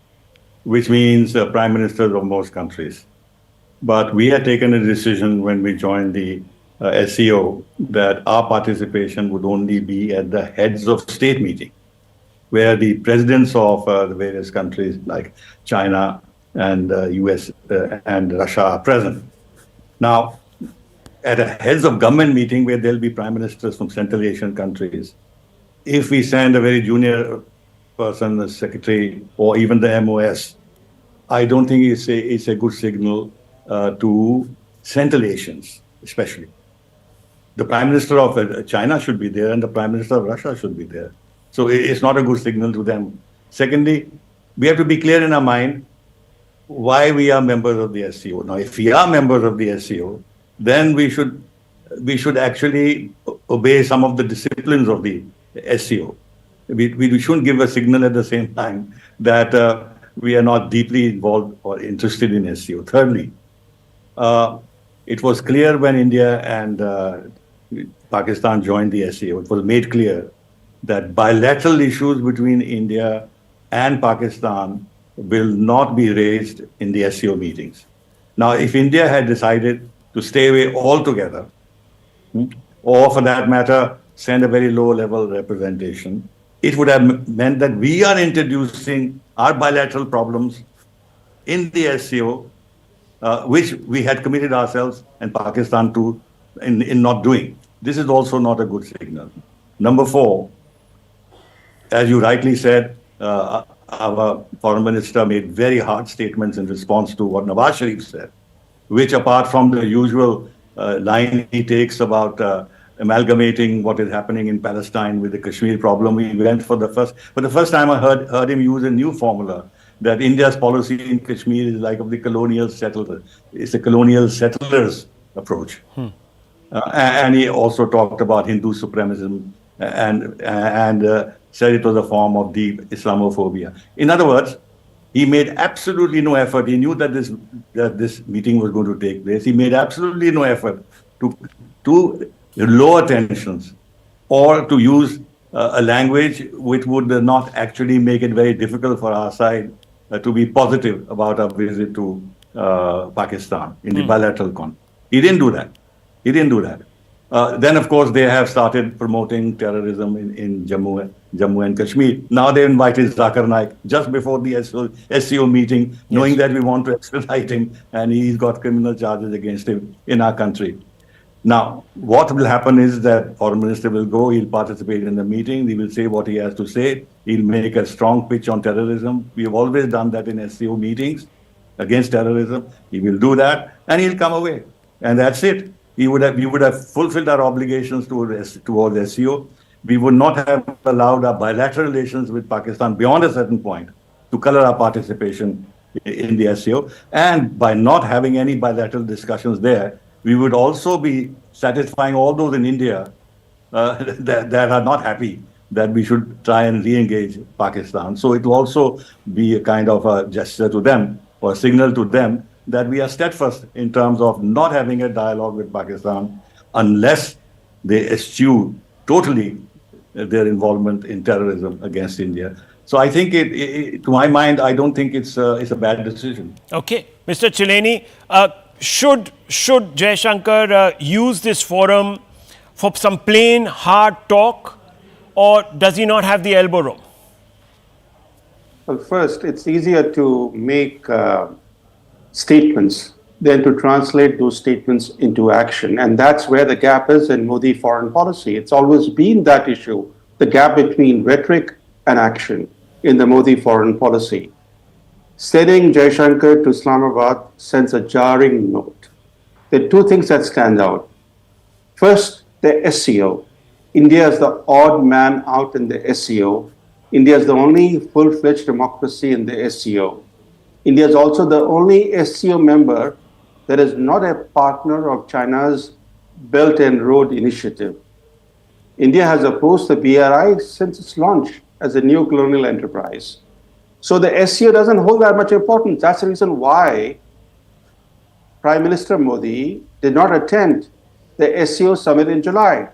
which means prime ministers of most countries. But we had taken a decision when we joined the SCO that our participation would only be at the heads of state meeting, where the presidents of the various countries like China and US and Russia are present. Now, at a heads of government meeting where there'll be prime ministers from Central Asian countries, if we send a very junior person, the secretary, or even the MOS, I don't think it's a good signal to Central Asians, especially. The Prime Minister of China should be there and the Prime Minister of Russia should be there. So it's not a good signal to them. Secondly, we have to be clear in our mind why we are members of the SCO. Now, if we are members of the SCO, then we should actually obey some of the disciplines of the SCO. We shouldn't give a signal at the same time that we are not deeply involved or interested in SCO. Thirdly, it was clear when India and Pakistan joined the SCO, it was made clear that bilateral issues between India and Pakistan will not be raised in the SCO meetings. Now, if India had decided to stay away altogether, or for that matter, send a very low-level representation, it would have meant that we are introducing our bilateral problems in the SCO, which we had committed ourselves and Pakistan to in not doing. This is also not a good signal. Number 4, as you rightly said, our foreign minister made very hard statements in response to what Nawaz Sharif said, which apart from the usual line he takes about amalgamating what is happening in Palestine with the Kashmir problem, we went for the first time I heard him use a new formula that India's policy in Kashmir is like of the colonial settler. It's a colonial settlers approach. And he also talked about Hindu supremacism and said it was a form of deep Islamophobia. In other words, he made absolutely no effort. He knew that this meeting was going to take place. He made absolutely no effort to lower tensions or to use a language which would not actually make it very difficult for our side to be positive about our visit to Pakistan in the bilateral context. He didn't do that. Then, of course, they have started promoting terrorism in Jammu and Kashmir. Now they invited Zakir Naik just before the SCO meeting, knowing that we want to extradite him, and he's got criminal charges against him in our country. Now, what will happen is that foreign minister will go, he'll participate in the meeting, he will say what he has to say, he'll make a strong pitch on terrorism. We have always done that in SCO meetings against terrorism. He will do that and he'll come away. And that's it. We would have fulfilled our obligations towards SCO. We would not have allowed our bilateral relations with Pakistan beyond a certain point to color our participation in the SCO. And by not having any bilateral discussions there, we would also be satisfying all those in India that are not happy that we should try and re-engage Pakistan. So it will also be a kind of a gesture to them or a signal to them that we are steadfast in terms of not having a dialogue with Pakistan unless they eschew totally their involvement in terrorism against India. So I think, to my mind, I don't think it's a bad decision. Okay, Mr. Chileni, should Jaishankar use this forum for some plain hard talk, or does he not have the elbow room? Well, first, it's easier to make statements than to translate those statements into action. And that's where the gap is in Modi foreign policy. It's always been that issue, the gap between rhetoric and action in the Modi foreign policy. Sending Jaishankar to Islamabad sends a jarring note. There are two things that stand out. First, the SCO. India is the odd man out in the SCO. India is the only full-fledged democracy in the SCO. India is also the only SCO member that is not a partner of China's Belt and Road Initiative. India has opposed the BRI since its launch as a new colonial enterprise. So the SCO doesn't hold that much importance. That's the reason why Prime Minister Modi did not attend the SCO summit in July.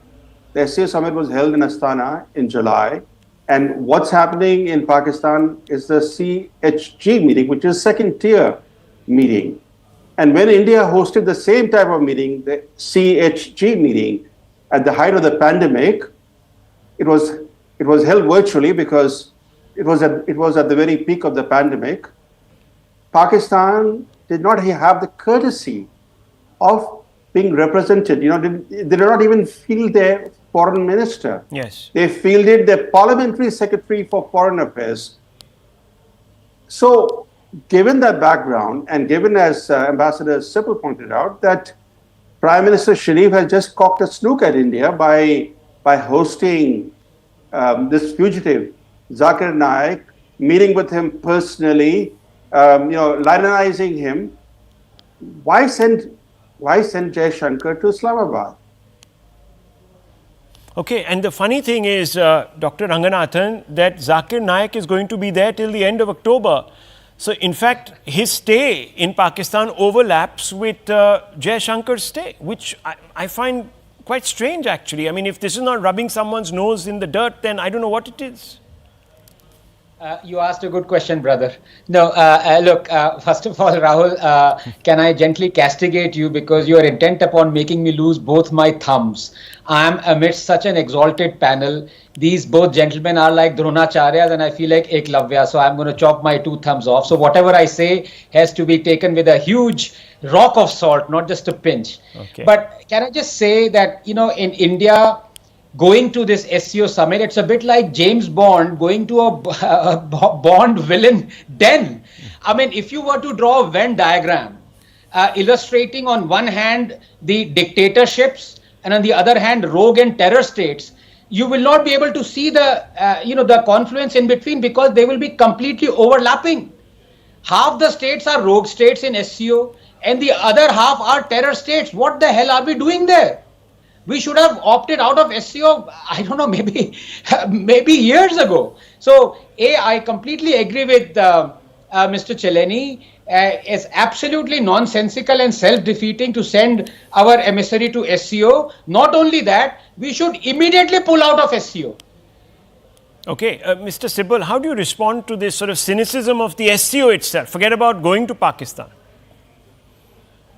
The SCO summit was held in Astana in July. And what's happening in Pakistan is the CHG meeting, which is second tier meeting. And when India hosted the same type of meeting, the CHG meeting, at the height of the pandemic, it was held virtually because it was at the very peak of the pandemic. Pakistan did not have the courtesy of being represented. They did not even field their foreign minister. Yes. They fielded the parliamentary secretary for foreign affairs. So, given that background, and given, as Ambassador Sipal pointed out, that Prime Minister Sharif has just cocked a snook at India by hosting this fugitive, Zakir Naik, meeting with him personally, lionizing him. Why send Jaishankar to Islamabad? Okay, and the funny thing is, Dr. Ranganathan, that Zakir Naik is going to be there till the end of October. So, in fact, his stay in Pakistan overlaps with Jaishankar's stay, which I find quite strange, actually. I mean, if this is not rubbing someone's nose in the dirt, then I don't know what it is. You asked a good question, brother. No, look, first of all, Rahul, can I gently castigate you because you are intent upon making me lose both my thumbs. I am amidst such an exalted panel. These both gentlemen are like Dronacharyas and I feel like Eklavya. So I'm going to chop my two thumbs off. So whatever I say has to be taken with a huge rock of salt, not just a pinch. Okay. But can I just say that, in India, going to this SCO summit, it's a bit like James Bond going to a Bond villain den. I mean, if you were to draw a Venn diagram illustrating on one hand the dictatorships and on the other hand rogue and terror states, you will not be able to see the confluence in between because they will be completely overlapping. Half the states are rogue states in SCO and the other half are terror states. What the hell are we doing there? We should have opted out of SCO, I don't know, maybe years ago. So, I completely agree with Mr. Chileni. It's absolutely nonsensical and self-defeating to send our emissary to SCO. Not only that, we should immediately pull out of SCO. Okay, Mr. Sibal, how do you respond to this sort of cynicism of the SCO itself? Forget about going to Pakistan.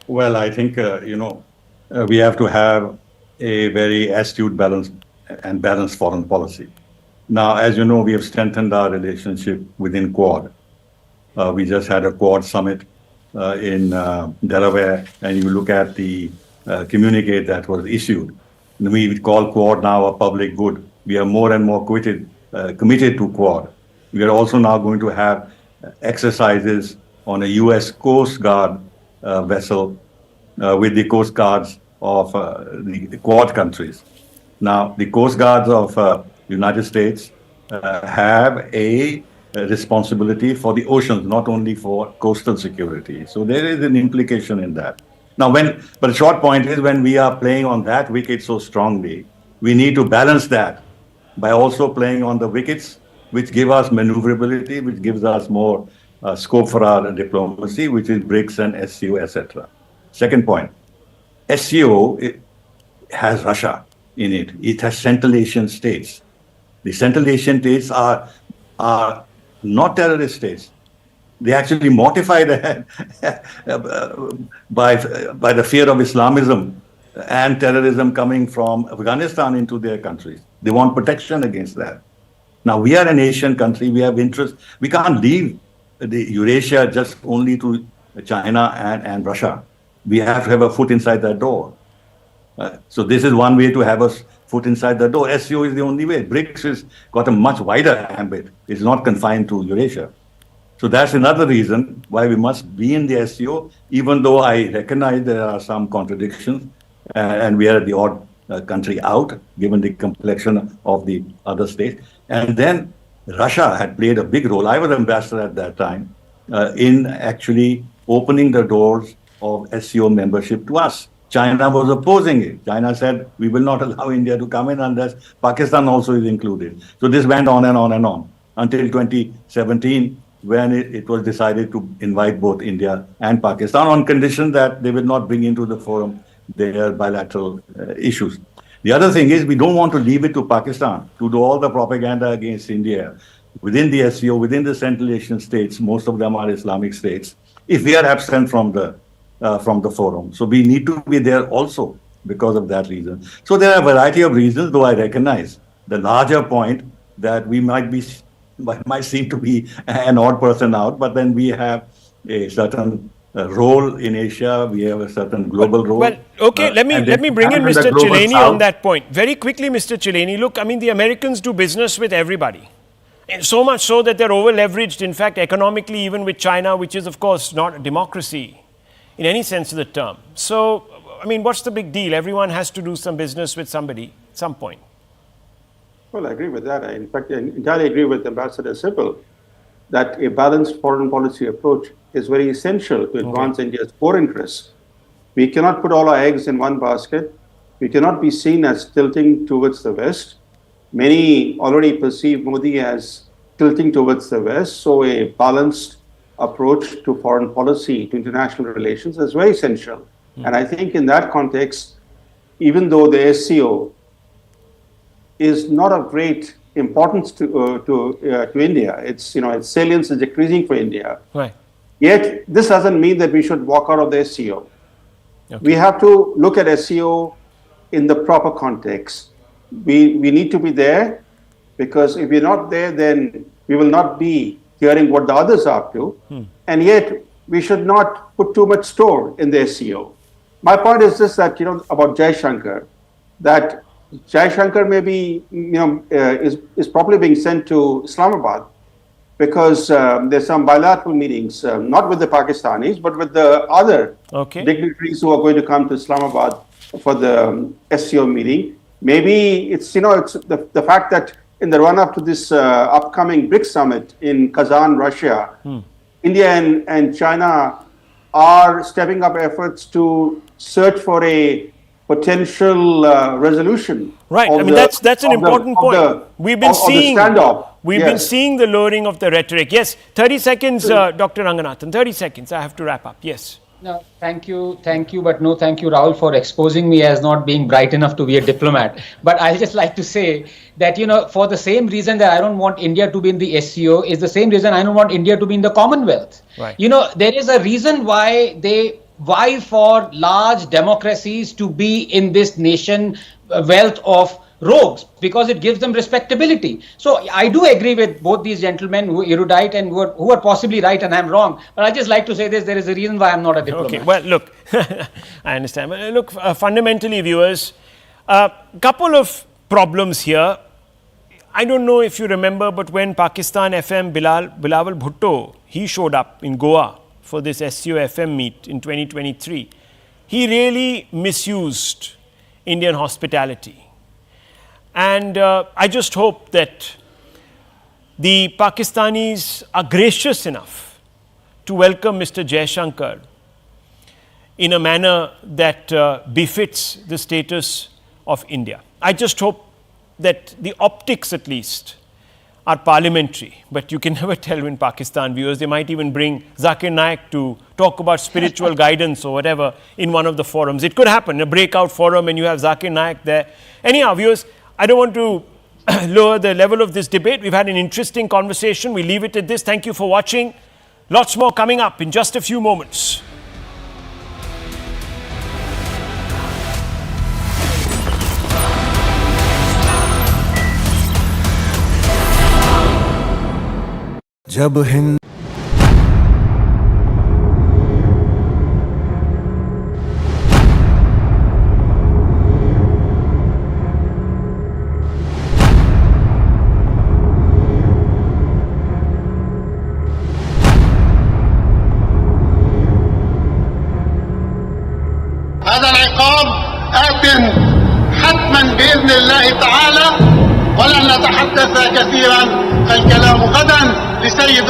Well, I think, we have to have a very astute, balanced foreign policy. Now, as you know, we have strengthened our relationship within Quad. We just had a Quad summit in Delaware, and you look at the communique that was issued. We call Quad now a public good. We are more and more committed to Quad. We are also now going to have exercises on a U.S. Coast Guard vessel with the Coast Guards of the Quad countries. Now, the Coast Guards of the United States have a responsibility for the oceans, not only for coastal security. So there is an implication in that. Now, but the short point is, when we are playing on that wicket so strongly, we need to balance that by also playing on the wickets which give us maneuverability, which gives us more scope for our diplomacy, which is BRICS and SCO, etc. Second point, SCO has Russia in it. It has Central Asian states. The Central Asian states are not terrorist states. They actually mortify by the fear of Islamism and terrorism coming from Afghanistan into their countries. They want protection against that. Now, we are an Asian country. We have interest. We can't leave the Eurasia just only to China and Russia. We have to have a foot inside that door. So this is one way to have a foot inside the door. SCO is the only way. BRICS has got a much wider ambit. It's not confined to Eurasia. So that's another reason why we must be in the SCO, even though I recognize there are some contradictions and we are the odd country out, given the complexion of the other states. And then Russia had played a big role. I was ambassador at that time in actually opening the doors of SCO membership to us. China was opposing it. China said, we will not allow India to come in unless Pakistan also is included. So this went on and on and on until 2017, when it was decided to invite both India and Pakistan on condition that they will not bring into the forum their bilateral issues. The other thing is, we don't want to leave it to Pakistan to do all the propaganda against India. Within the SCO, within the Central Asian states, most of them are Islamic states, if we are absent from the forum. So we need to be there also because of that reason. So there are a variety of reasons, though I recognize the larger point that we might seem to be an odd person out, but then we have a certain role in Asia, we have a certain global role. Well, okay, let me bring in Mr. Chileni on that point. Very quickly, Mr. Chileni, look, I mean, the Americans do business with everybody. And so much so that they're over-leveraged, in fact, economically, even with China, which is, of course, not a democracy in any sense of the term. So, I mean, what's the big deal? Everyone has to do some business with somebody at some point. Well, I agree with that. In fact, I entirely agree with Ambassador Sibal that a balanced foreign policy approach is very essential to advance India's core interests. We cannot put all our eggs in one basket. We cannot be seen as tilting towards the West. Many already perceive Modi as tilting towards the West, so a balanced approach to foreign policy, to international relations is very essential. And I think in that context, even though the SCO is not of great importance to India, its salience is decreasing for India. Right. Yet this doesn't mean that we should walk out of the SCO. Okay. We have to look at SCO in the proper context. We need to be there, because if we're not there, then we will not be hearing what the others are up to. And yet we should not put too much store in the SCO. My point is this, that about Jaishankar, that Jaishankar may be is probably being sent to Islamabad because there's some bilateral meetings, not with the Pakistanis, but with the other dignitaries who are going to come to Islamabad for the SCO meeting. Maybe it's the fact that in the run-up to this upcoming BRICS summit in Kazan, Russia, India and China are stepping up efforts to search for a potential resolution. Right. I mean, that's an important point. We've been seeing the lowering of the rhetoric. Yes. 30 seconds, Dr. Ranganathan. 30 seconds. I have to wrap up. Yes. No, thank you, but no thank you, Rahul, for exposing me as not being bright enough to be a diplomat. But I'll just like to say that, for the same reason that I don't want India to be in the SCO is the same reason I don't want India to be in the Commonwealth. Right. There is a reason why they vie for large democracies to be in this nation wealth of rogues because it gives them respectability. So I do agree with both these gentlemen who are erudite and who are possibly right and I'm wrong. But I just like to say this, there is a reason why I'm not a diplomat. Okay, well, look, I understand. Look, fundamentally, viewers, a couple of problems here. I don't know if you remember, but when Pakistan FM Bilawal Bhutto, he showed up in Goa for this SCO FM meet in 2023, he really misused Indian hospitality. And I just hope that the Pakistanis are gracious enough to welcome Mr. Jaishankar in a manner that befits the status of India. I just hope that the optics at least are parliamentary, but you can never tell in Pakistan, viewers. They might even bring Zakir Naik to talk about spiritual guidance or whatever in one of the forums. It could happen, a breakout forum, and you have Zakir Naik there. Anyhow, viewers, I don't want to lower the level of this debate. We've had an interesting conversation. We leave it at this. Thank you for watching. Lots more coming up in just a few moments. जब Hind هذا العقاب آت حتما بإذن الله تعالى ولن نتحدث كثيرا فالكلام غدا لسيد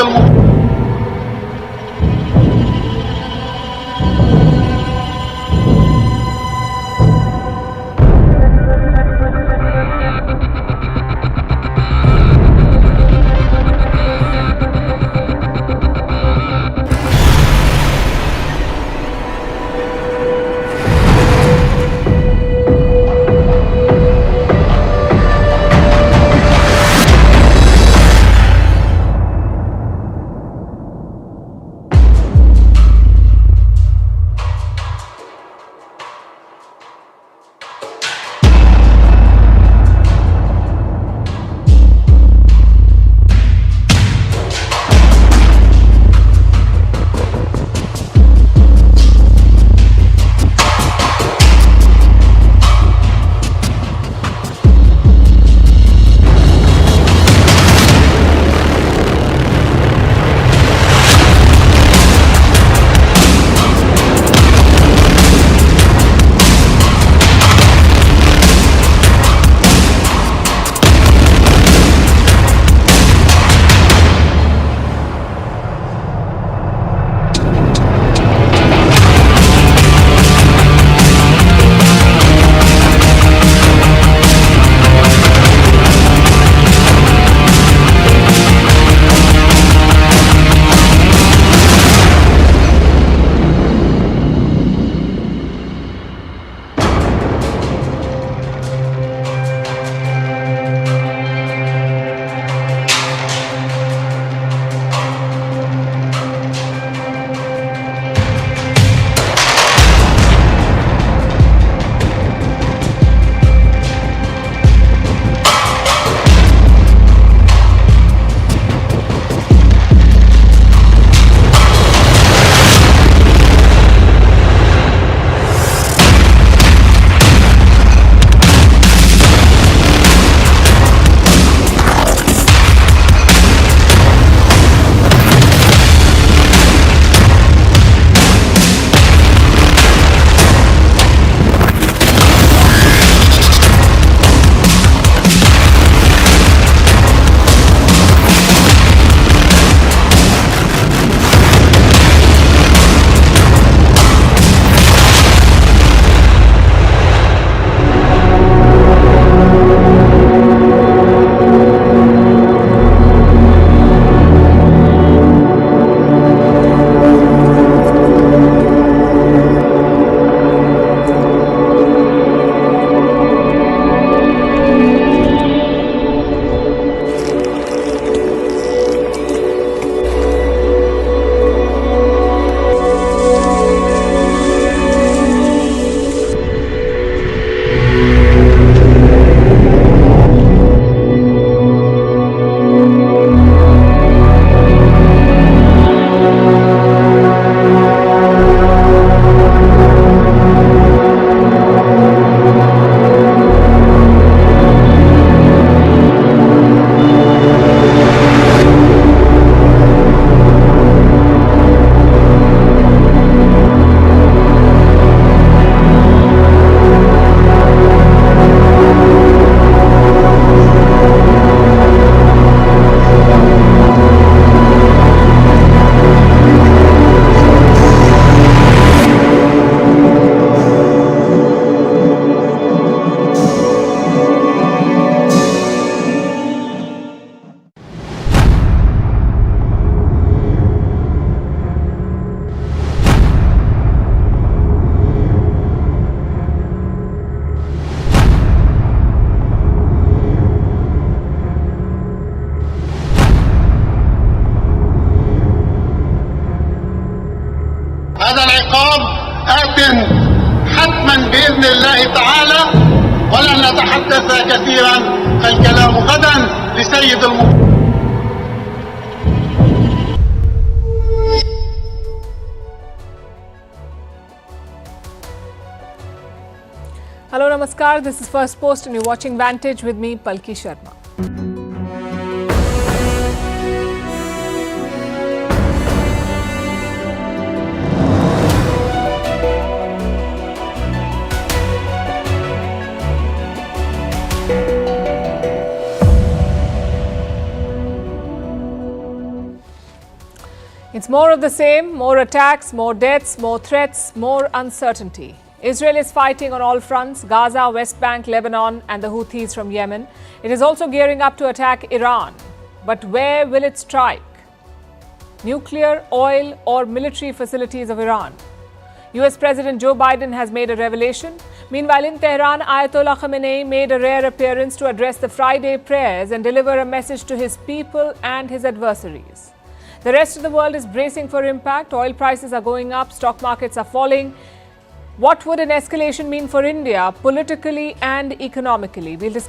بإذن الله تعالى ولن نتحدث كثيرا فالكلام غدا لسيد Hello, Namaskar. This is First Post and you're watching Vantage with me, Palki Sharma. It's more of the same, more attacks, more deaths, more threats, more uncertainty. Israel is fighting on all fronts, Gaza, West Bank, Lebanon and the Houthis from Yemen. It is also gearing up to attack Iran. But where will it strike? Nuclear, oil or military facilities of Iran? US President Joe Biden has made a revelation. Meanwhile, in Tehran, Ayatollah Khamenei made a rare appearance to address the Friday prayers and deliver a message to his people and his adversaries. The rest of the world is bracing for impact. Oil prices are going up, stock markets are falling. What would an escalation mean for India politically and economically? We'll discuss